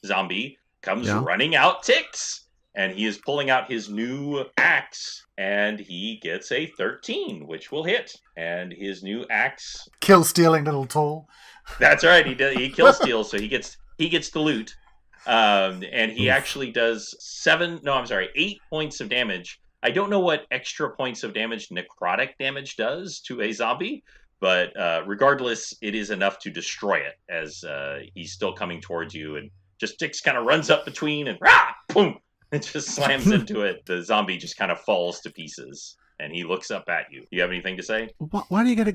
zombie, comes running out Tix. And he is pulling out his new axe, and he gets a 13, which will hit. And his new axe...
Kill stealing little tool.
That's right, he kills steal, so he gets the loot. And he actually does 8 points of damage. I don't know what extra points of damage necrotic damage does to a zombie, but regardless, it is enough to destroy it as he's still coming towards you, and just Tix kind of runs up between and boom! It just slams into it. The zombie just kind of falls to pieces, and he looks up at you. You have anything to say?
Why do you get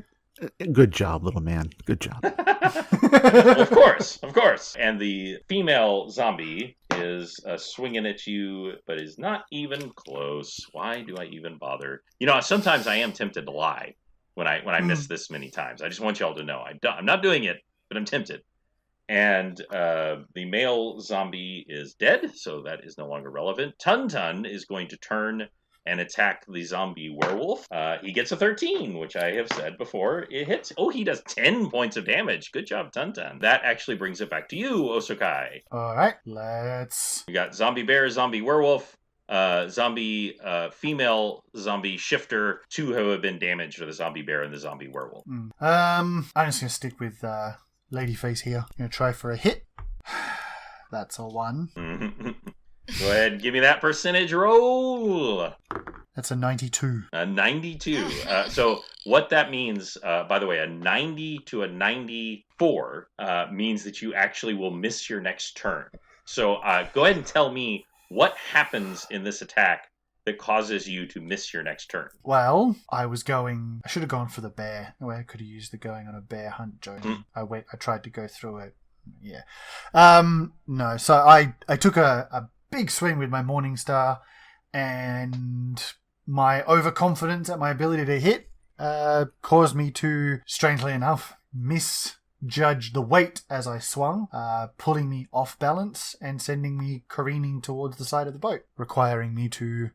a good job, little man? Good job.
Well, of course. And the female zombie is swinging at you, but is not even close. Why do I even bother? You know, sometimes I am tempted to lie when I miss this many times. I just want y'all to know I'm not doing it, but I'm tempted. And the male zombie is dead, so that is no longer relevant. Tun is going to turn and attack the zombie werewolf. He gets a 13, which I have said before. It hits. Oh, he does 10 points of damage. Good job, Tun. That actually brings it back to you, Osokai.
All right, let's...
We got zombie bear, zombie werewolf, zombie female zombie shifter. 2 who have been damaged are the zombie bear and the zombie werewolf.
I'm just going to stick with... Ladyface here. I'm going to try for a hit. That's a 1.
Go ahead and give me that percentage roll.
That's a 92.
A 92. So what that means, by the way, a 90 to a 94 means that you actually will miss your next turn. So go ahead and tell me what happens in this attack that causes you to miss your next turn.
Well, I should have gone for the bear. I could have used the going on a bear hunt joke. I tried to go through it. Yeah. No, so I took a big swing with my Morning Star, and my overconfidence at my ability to hit caused me to, strangely enough, misjudge the weight as I swung, pulling me off balance and sending me careening towards the side of the boat, requiring me to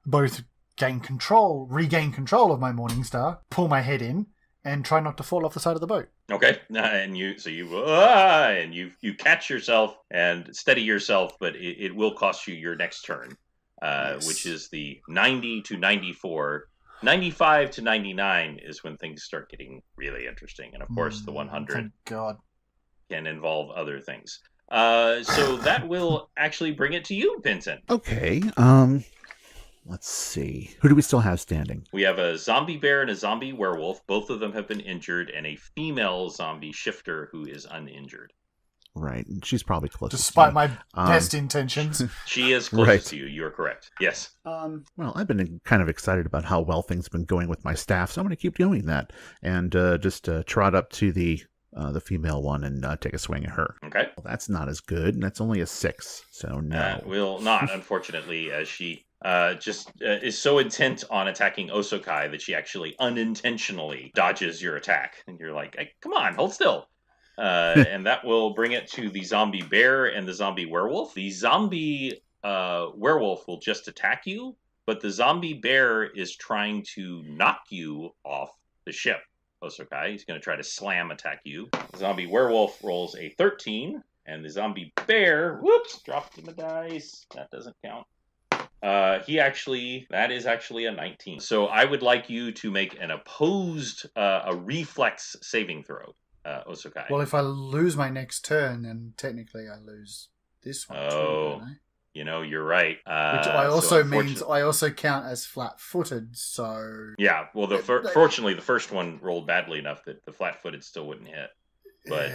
both regain control of my Morning Star, pull my head in, and try not to fall off the side of the boat.
Okay, and you catch yourself and steady yourself, but it will cost you your next turn, yes. Which is the 90 to 94. 95 to 99 is when things start getting really interesting, and of course the 100
thank God.
Can involve other things. So that will actually bring it to you, Vincent.
Okay. Let's see. Who do we still have standing?
We have a zombie bear and a zombie werewolf. Both of them have been injured, and a female zombie shifter who is uninjured.
Right. She's probably closest.
Despite my best intentions.
She is closest to you. You are correct. Yes.
Well, I've been kind of excited about how well things have been going with my staff, so I'm going to keep doing that. And just trot up to the female one and take a swing at her.
Okay.
Well, that's not as good, and that's only a 6, so no.
Will not, unfortunately, as she is so intent on attacking Osokai that she actually unintentionally dodges your attack. And you're like, hey, come on, hold still. And that will bring it to the zombie bear and the zombie werewolf. The zombie werewolf will just attack you, but the zombie bear is trying to knock you off the ship, Osokai. He's going to try to slam attack you. The zombie werewolf rolls a 13, and the zombie bear, dropped in the dice. That doesn't count. That is actually a 19. So I would like you to make an opposed, a reflex saving throw, Osokai.
Well, if I lose my next turn, then technically I lose this one too, don't I?
You know, you're right.
Which also means I also count as flat-footed, so...
Yeah, well, fortunately, the first one rolled badly enough that the flat-footed still wouldn't hit. But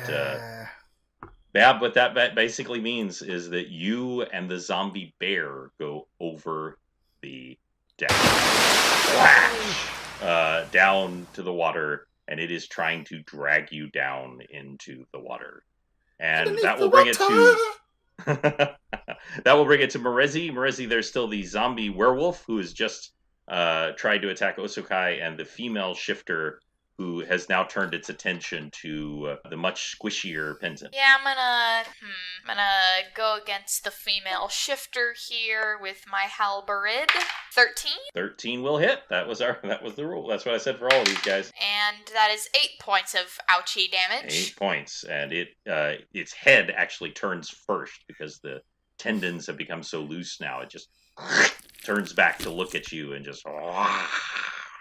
Yeah, but that basically means is that you and the zombie bear go over the deck. Splash! Down to the water, and it is trying to drag you down into the water. And that will bring it to that will bring it to Morezi. Morezi, there's still the zombie werewolf who has just tried to attack Osokai, and the female shifter who has now turned its attention to the much squishier Penton.
Yeah, I'm gonna go against the female shifter here with my halberd. 13.
13 will hit. That was the rule. That's what I said for all of these guys.
And that is 8 points of ouchie damage.
8 points, and its head actually turns first because the tendons have become so loose now. It just turns back to look at you and just.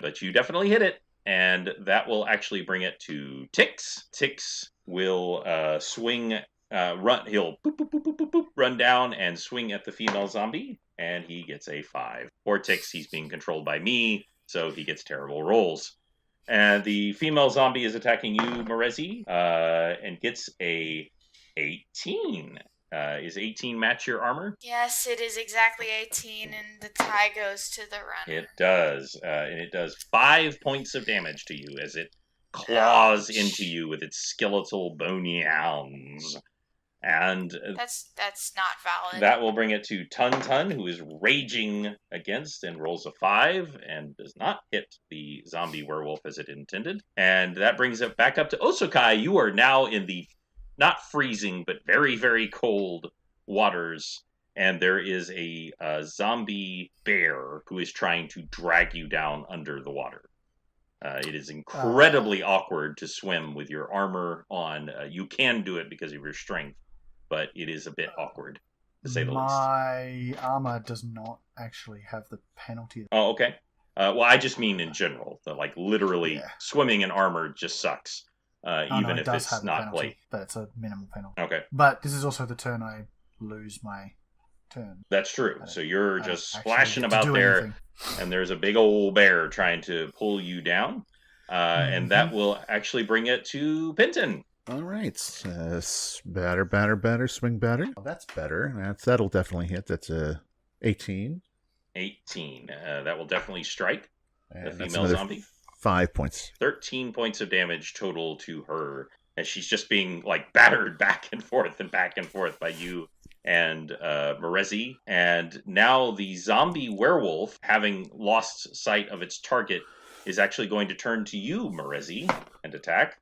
But you definitely hit it. And that will actually bring it to Tix. Tix will swing, run. He'll boop, boop, boop, boop, boop, boop, run down and swing at the female zombie, and he gets a 5. Poor Tix, he's being controlled by me, so he gets terrible rolls. And the female zombie is attacking you, Morezi, and gets a 18. Is 18 match your armor?
Yes, it is exactly 18, and the tie goes to the runner.
It does, and it does 5 points of damage to you as it claws into you with its skeletal bony hounds. And
that's not valid.
That will bring it to Tun, who is raging against and rolls a 5 and does not hit the zombie werewolf as it intended. And that brings it back up to Osokai. You are now in the not freezing, but very, very cold waters. And there is a zombie bear who is trying to drag you down under the water. It is incredibly awkward to swim with your armor on. You can do it because of your strength, but it is a bit awkward, to say the least.
My armor does not actually have the penalty.
Oh, okay. Well, I just mean in general. Like, literally, swimming in armor just sucks. Even if it's not plate.
But it's a minimal penalty.
Okay.
But this is also the turn I lose my turn.
That's true. So you're just splashing about there, anything. And there's a big old bear trying to pull you down. And that will actually bring it to Penton.
All right. Batter, swing batter. Oh, that's better. That'll definitely hit. That's a 18.
18. That will definitely strike
and
the female zombie.
5 points.
13 points of damage total to her as she's just being like battered back and forth by you and Morezi. And now the zombie werewolf, having lost sight of its target, is actually going to turn to you, Morezi, and attack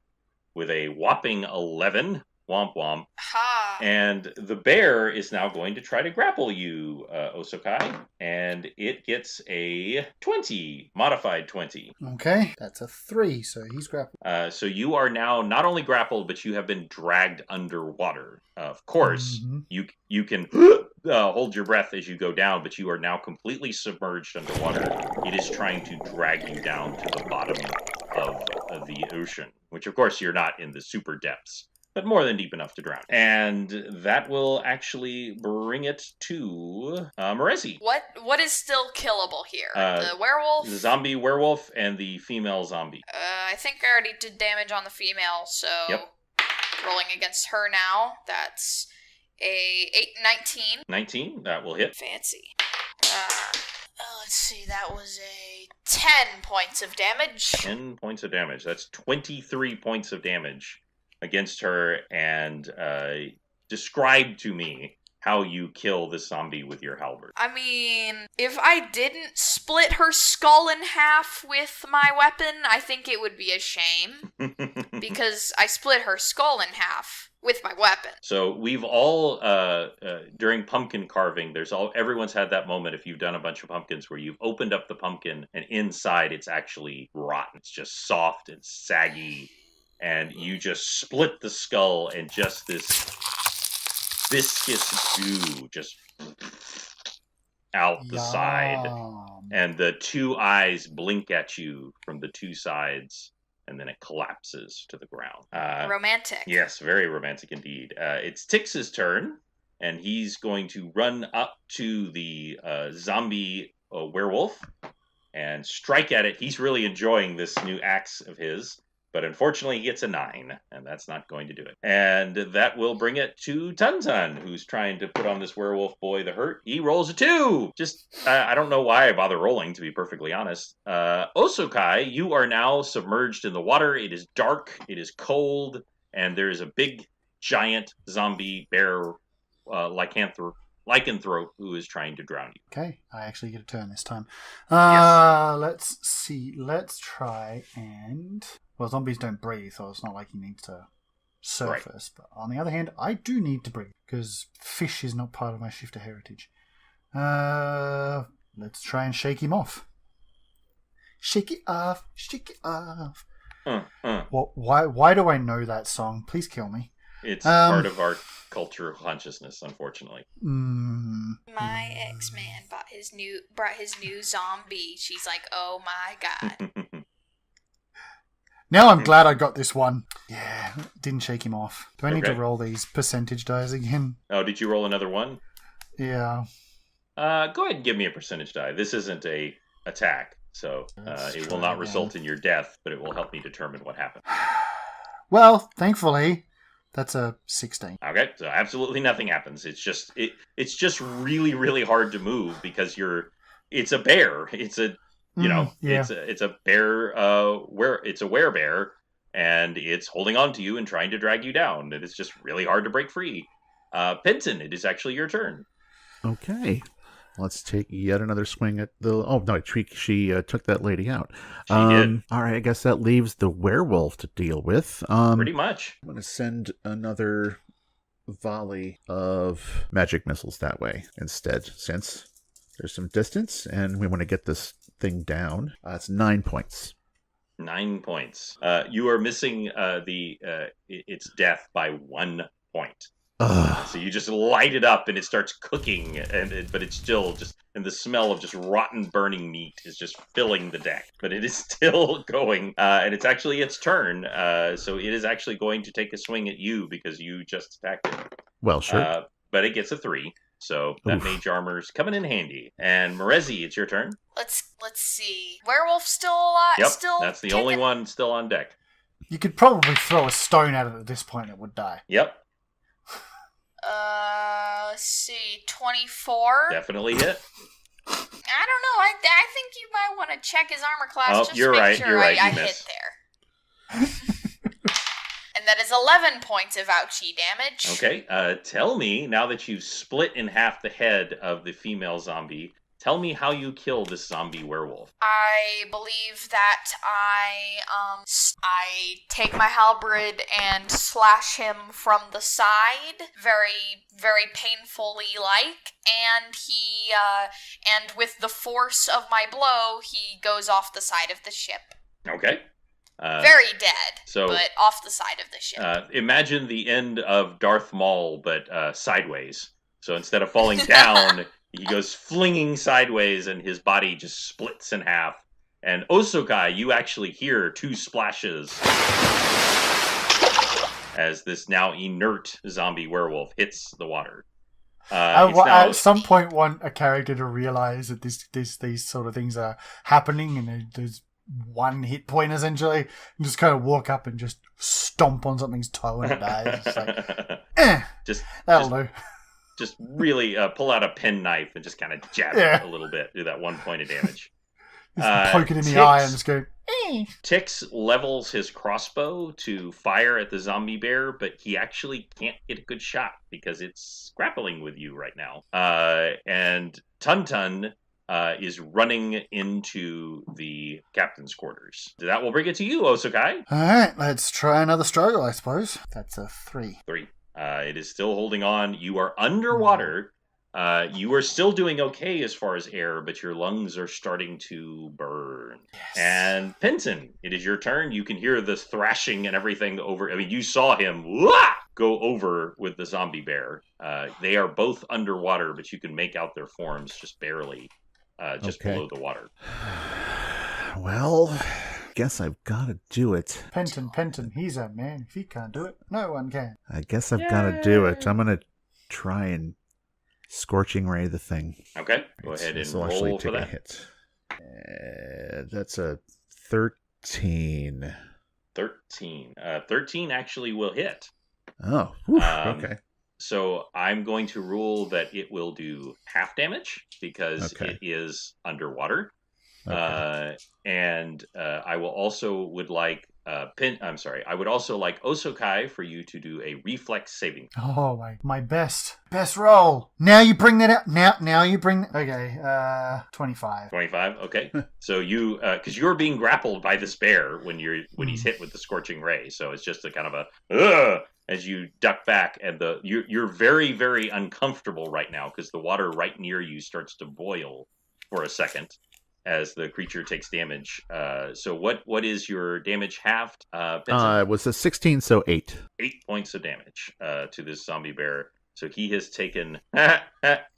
with a whopping 11. Womp womp.
Ha!
And the bear is now going to try to grapple you, Osokai, and it gets a 20, modified 20.
Okay, that's a 3, so he's grappled.
So you are now not only grappled, but you have been dragged underwater. Of course, you can hold your breath as you go down, but you are now completely submerged underwater. It is trying to drag you down to the bottom of the ocean, which of course you're not in the super depths, but more than deep enough to drown. And that will actually bring it to Morezi.
What is still killable here? The werewolf?
The zombie werewolf and the female zombie.
I think I already did damage on the female, so rolling against her now. That's a 19.
19, that will hit.
Fancy. Let's see, that was a 10 points of damage.
10 points of damage. That's 23 points of damage against her, and describe to me how you kill the zombie with your halberd.
I mean, if I didn't split her skull in half with my weapon, I think it would be a shame. Because I split her skull in half with my weapon.
So we've all, during pumpkin carving, everyone's had that moment if you've done a bunch of pumpkins where you've opened up the pumpkin and inside it's actually rotten. It's just soft and saggy. And you just split the skull and just this viscous goo just out the side. And the two eyes blink at you from the two sides, and then it collapses to the ground.
Romantic.
Yes, very romantic indeed. It's Tix's turn, and he's going to run up to the zombie werewolf and strike at it. He's really enjoying this new axe of his. But unfortunately, he gets a 9, and that's not going to do it. And that will bring it to Tun, who's trying to put on this werewolf boy the hurt. He rolls a 2. I don't know why I bother rolling, to be perfectly honest. Osokai, you are now submerged in the water. It is dark, it is cold, and there is a big, giant zombie bear lycanthrope who is trying to drown you.
Okay, I actually get a turn this time.
Yes.
Let's see. Let's try and... Well, zombies don't breathe, so it's not like he needs to surface. Right. But on the other hand, I do need to breathe, because fish is not part of my shifter heritage. Let's try and shake him off. Shake it off, shake it off. Well, why do I know that song? Please kill me.
It's part of our cultural consciousness, unfortunately.
My ex-man brought his new zombie. She's like, oh my god.
Now I'm glad I got this one. Yeah, didn't shake him off. Do I need to roll these percentage dice again?
Oh, did you roll another one?
Yeah.
Go ahead and give me a percentage die. This isn't a attack, so it will not result in your death, but it will help me determine what happened.
Well, thankfully, that's a 16.
Okay, so absolutely nothing happens. It's just really, really hard to move because it's a bear. It's a it's a bear it's a werebear, and it's holding on to you and trying to drag you down, and it's just really hard to break free. Penton, it is actually your turn.
Okay. Let's take yet another swing at the... Oh, no, she took that lady out.
She did.
All right, I guess that leaves the werewolf to deal with.
Pretty much.
I'm going to send another volley of magic missiles that way instead, since there's some distance, and we want to get this thing down. It's 9 points.
9 points. You are missing its death by 1 point. So you just light it up and it starts cooking, but it's still just, and the smell of just rotten burning meat is just filling the deck. But it is still going, and it's actually its turn. So it is actually going to take a swing at you because you just attacked it.
Well, sure.
But it gets a 3. So that mage armor's coming in handy. And Merezi, it's your turn.
Let's see. Werewolf still alive?
Yep,
still
that's the
kicking?
only one still on deck.
You could probably throw a stone at it at this point, it would die.
Yep.
Let's see. 24?
Definitely hit.
I don't know. I think you might want to check his armor class just
you're
to make
right.
sure
You're right.
I hit there. And that is 11 points of ouchie damage.
Okay. Tell me, now that you've split in half the head of the female zombie, tell me how you kill this zombie werewolf.
I believe that I take my halberd and slash him from the side, very, very painfully and he, and with the force of my blow, he goes off the side of the ship.
Okay.
Very dead, but off the side of the ship.
Imagine the end of Darth Maul, but sideways. So instead of falling down, he goes flinging sideways, and his body just splits in half. And Osokai, you actually hear 2 splashes as this now inert zombie werewolf hits the water.
At some point, want a character to realize that these sort of things are happening, and there's 1 hit point essentially, and just kind of walk up and just stomp on something's toe and it dies. It's like, that'll do.
Just really pull out a penknife and just kind of jab it a little bit. Do that 1 point of damage.
Just poke it in the eye and just go,
Tix levels his crossbow to fire at the zombie bear, but he actually can't get a good shot because it's grappling with you right now. And Tun is running into the captain's quarters. That will bring it to you, Osokai.
All right, let's try another struggle, I suppose. That's a 3.
3. It is still holding on. You are underwater. You are still doing okay as far as air, but your lungs are starting to burn.
Yes.
And Penton, it is your turn. You can hear the thrashing and everything over. I mean, you saw him go over with the zombie bear. They are both underwater, but you can make out their forms just barely, below the water.
Well, guess I've got to do it.
Penton, he's a man. If he can't do it, no one can.
I guess I've got to do it. I'm going to try and Scorching Ray the thing.
Okay, go ahead and roll for that.
Hit. That's a 13.
13. 13 actually will hit.
Oh, whew,
Um,
okay.
So I'm going to rule that it will do half damage because
Okay.
it is underwater.
Okay.
And I will also would like I would also like Osokai for you to do a reflex saving.
Oh, my best roll. Now you bring that out. Now you bring. Okay, 25.
25. Okay. So you because you're being grappled by this bear when he's hit with the scorching ray. So it's just a kind of a as you duck back, and you're very, very uncomfortable right now because the water right near you starts to boil for a second as the creature takes damage. So what is your damage halved, Benson?
It was a 16, so 8.
8 points of damage to this zombie bear. So he has taken.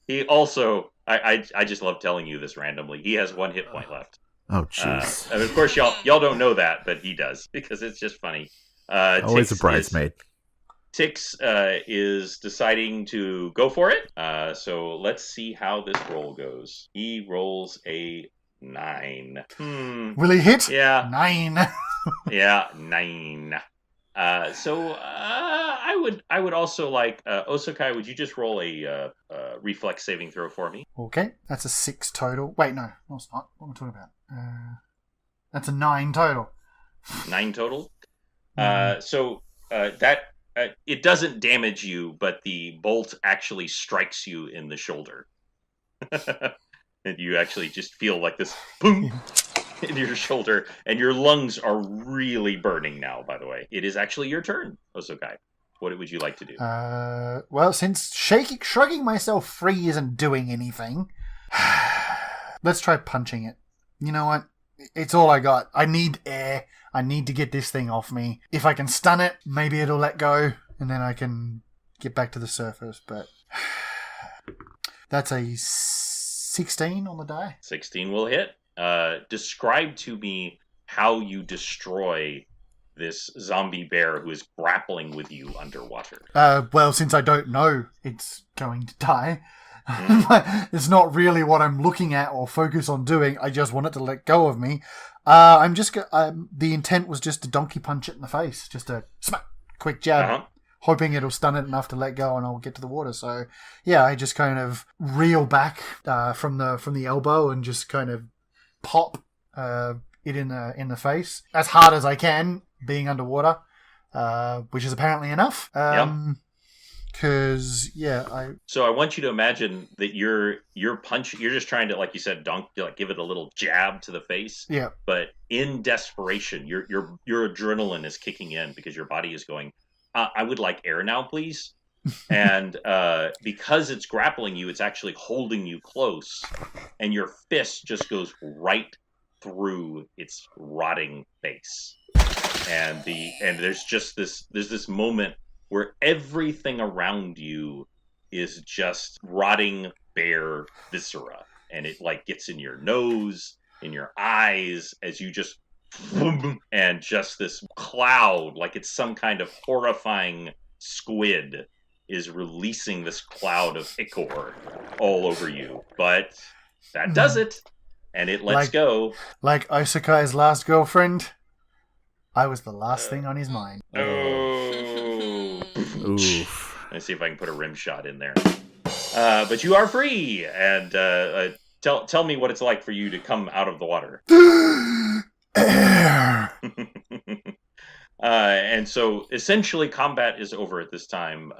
He also. I just love telling you this randomly. He has 1 hit point left.
Oh, jeez.
And of course, y'all don't know that, but he does because it's just funny.
Always a bridesmaid.
Tix is deciding to go for it. So let's see how this roll goes. He rolls a 9.
Will he hit?
Yeah.
9.
Yeah, 9. So I would also like Osokai. Would you just roll a reflex saving throw for me?
Okay, that's a 6 total. Wait, no, it's not. What am I talking about? That's a 9 total.
9 total. So that it doesn't damage you, but the bolt actually strikes you in the shoulder, and you actually just feel like this boom in your shoulder, and your lungs are really burning now. By the way, it is actually your turn, Osokai. What would you like to do?
Well, since shrugging myself free isn't doing anything, let's try punching it. You know what? It's all I got. I need air. I need to get this thing off me. If I can stun it, maybe it'll let go, and then I can get back to the surface. But that's a 16 on the die.
16 will hit. Describe to me how you destroy this zombie bear who is grappling with you underwater.
Well, since I don't know it's going to die, it's not really what I'm looking at or focus on doing. I just want it to let go of me. The intent was just to donkey punch it in the face, just a smack, quick jab, hoping it'll stun it enough to let go and I'll get to the water. So yeah, I just kind of reel back from the elbow and just kind of pop it in the face as hard as I can, being underwater, which is apparently enough. Because
So I want you to imagine that you're just trying to, like you said, give it a little jab to the face.
Yeah.
But in desperation, your adrenaline is kicking in because your body is going, I would like air now, please. And because it's grappling you, it's actually holding you close, and your fist just goes right through its rotting face. And there's this moment where everything around you is just rotting bare viscera, and it like gets in your nose, in your eyes, as you just and just this cloud, like it's some kind of horrifying squid, is releasing this cloud of ichor all over you. But that does it, and it lets go.
Like Osakai's last girlfriend, I was the last thing on his mind.
Oof.
Let's see if I can put a rim shot in there. But you are free, and tell me what it's like for you to come out of the water.
Air.
And so essentially combat is over at this time.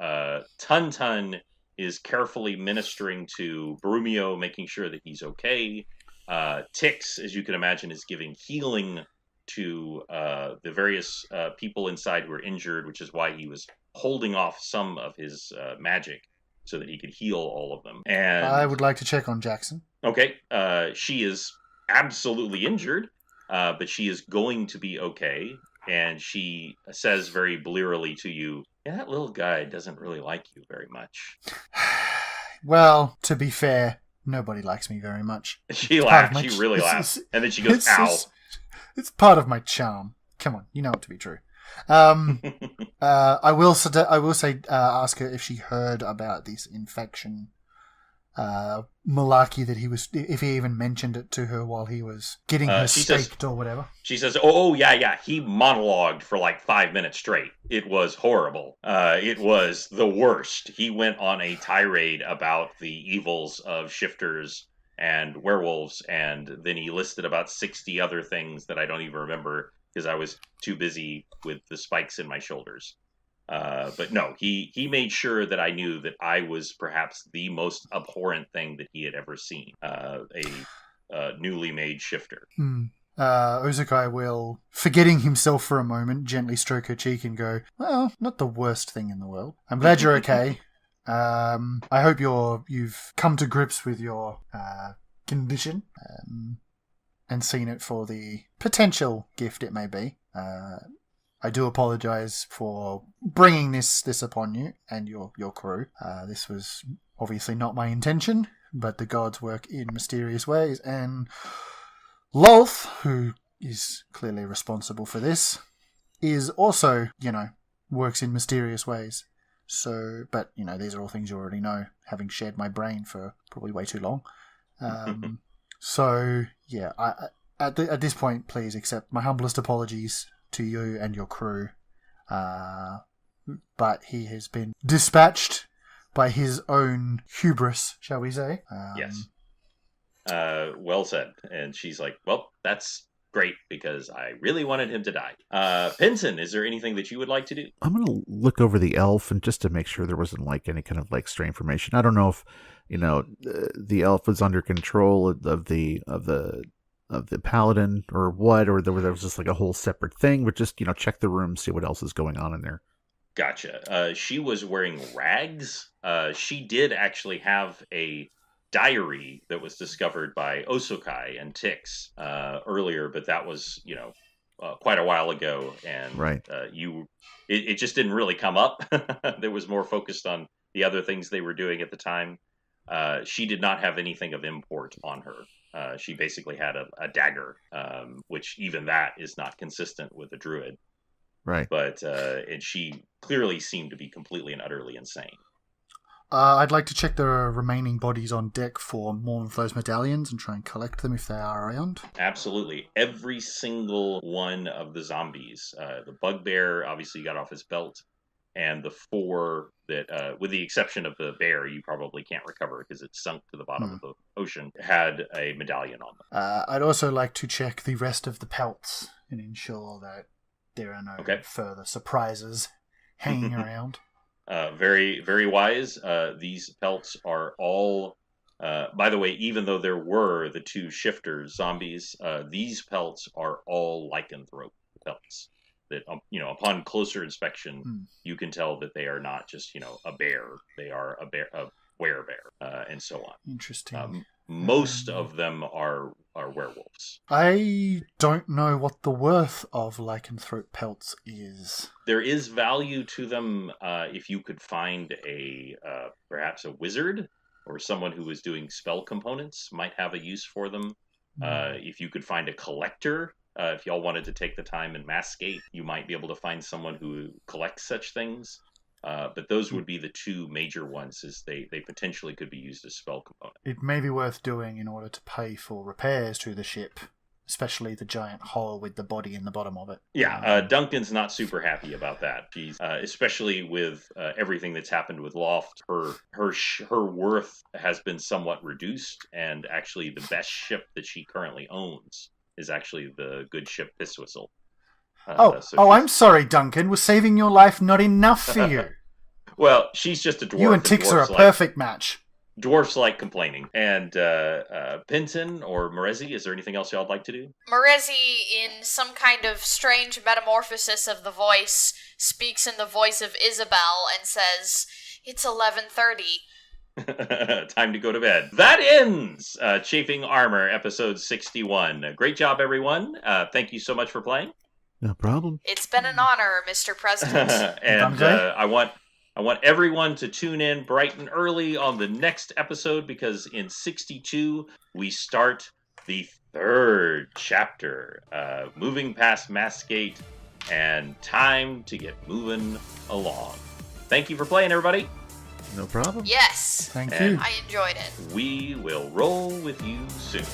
Tun Tun is carefully ministering to Brumio, making sure that he's okay. Tix, as you can imagine, is giving healing to the various people inside who are injured, which is why he was holding off some of his magic so that he could heal all of them. And
I would like to check on Jackson.
Okay, she is absolutely injured, but she is going to be okay. And she says very blearily to you, yeah, that little guy doesn't really like you very much.
Well, to be fair, nobody likes me very much.
She laughs. She really laughs. And then she goes, ow.
It's part of my charm. Come on, you know it to be true. I will say, ask her if she heard about this infection malarkey that he was, if he even mentioned it to her while he was getting her staked or whatever.
She says, oh, yeah, he monologued for like 5 minutes straight. It was horrible. It was the worst. He went on a tirade about the evils of shifters and werewolves, and then he listed about 60 other things that I don't even remember because I was too busy with the spikes in my shoulders. But no, he made sure that I knew that I was perhaps the most abhorrent thing that he had ever seen. A newly made shifter.
Uzukai will, forgetting himself for a moment, gently stroke her cheek and go, well, not the worst thing in the world. I'm glad you're okay. I hope you've come to grips with your condition and seen it for the potential gift it may be. I do apologize for bringing this upon you and your crew. This was obviously not my intention, but the gods work in mysterious ways, and Lolth, who is clearly responsible for this, is also, works in mysterious ways. So, but, these are all things you already know, having shared my brain for probably way too long. So, yeah, at this point, please accept my humblest apologies to you and your crew, but he has been dispatched by his own hubris, shall we say.
Yes. Well said. And she's like, well, that's great because I really wanted him to die. Pinson, is there anything that you would like to do?
I'm going to look over the elf and just to make sure there wasn't like any kind of like stray information. I don't know if, the elf was under control of the paladin or what, or there was just like a whole separate thing, but just, check the room, see what else is going on in there.
Gotcha. She was wearing rags. She did actually have a diary that was discovered by Osokai and Tix earlier, but that was, quite a while ago. And
right.
It just didn't really come up. There was more focused on the other things they were doing at the time. She did not have anything of import on her. She basically had a dagger, which even that is not consistent with a druid.
Right.
But and she clearly seemed to be completely and utterly insane.
I'd like to check the remaining bodies on deck for more of those medallions and try and collect them if they are around.
Absolutely. Every single one of the zombies. The bugbear obviously got off his belt. And the 4 that, with the exception of the bear, you probably can't recover because it sunk to the bottom of the ocean, had a medallion on them.
I'd also like to check the rest of the pelts and ensure that there are no further surprises hanging around.
Very, very wise. These pelts are all, by the way, even though there were the 2 shifter zombies, these pelts are all lycanthrope pelts. That, upon closer inspection, you can tell that they are not just, a bear. They are a werebear, and so on.
Interesting.
Most of them are werewolves.
I don't know what the worth of lycanthrope pelts is.
There is value to them if you could find perhaps a wizard or someone who was doing spell components might have a use for them. If you could find a collector, if y'all wanted to take the time and massgate, you might be able to find someone who collects such things. But those would be the 2 major ones, as they potentially could be used as spell components.
It may be worth doing in order to pay for repairs to the ship, especially the giant hole with the body in the bottom of it.
Yeah, Duncan's not super happy about that. She's especially with everything that's happened with Loft. Her worth has been somewhat reduced, and actually the best ship that she currently owns is actually the good ship Pisswhistle.
I'm sorry, Duncan. Was saving your life not enough for you?
Well, she's just a dwarf.
You and Tix are a perfect match.
Dwarfs like complaining. And Pinton or Morezi, is there anything else y'all would like to do?
Morezi, in some kind of strange metamorphosis of the voice, speaks in the voice of Isabel and says, "It's 11:30.
Time to go to bed." That ends Chafing Armor, episode 61. Great job, everyone. Thank you so much for playing.
No problem.
It's been an honor, Mr. President.
And I want everyone to tune in bright and early on the next episode, because in 62 we start the 3rd chapter, moving past Massgate and time to get moving along. Thank you for playing, everybody.
No problem.
Yes.
Thank
And-
you.
I enjoyed it.
We will roll with you soon.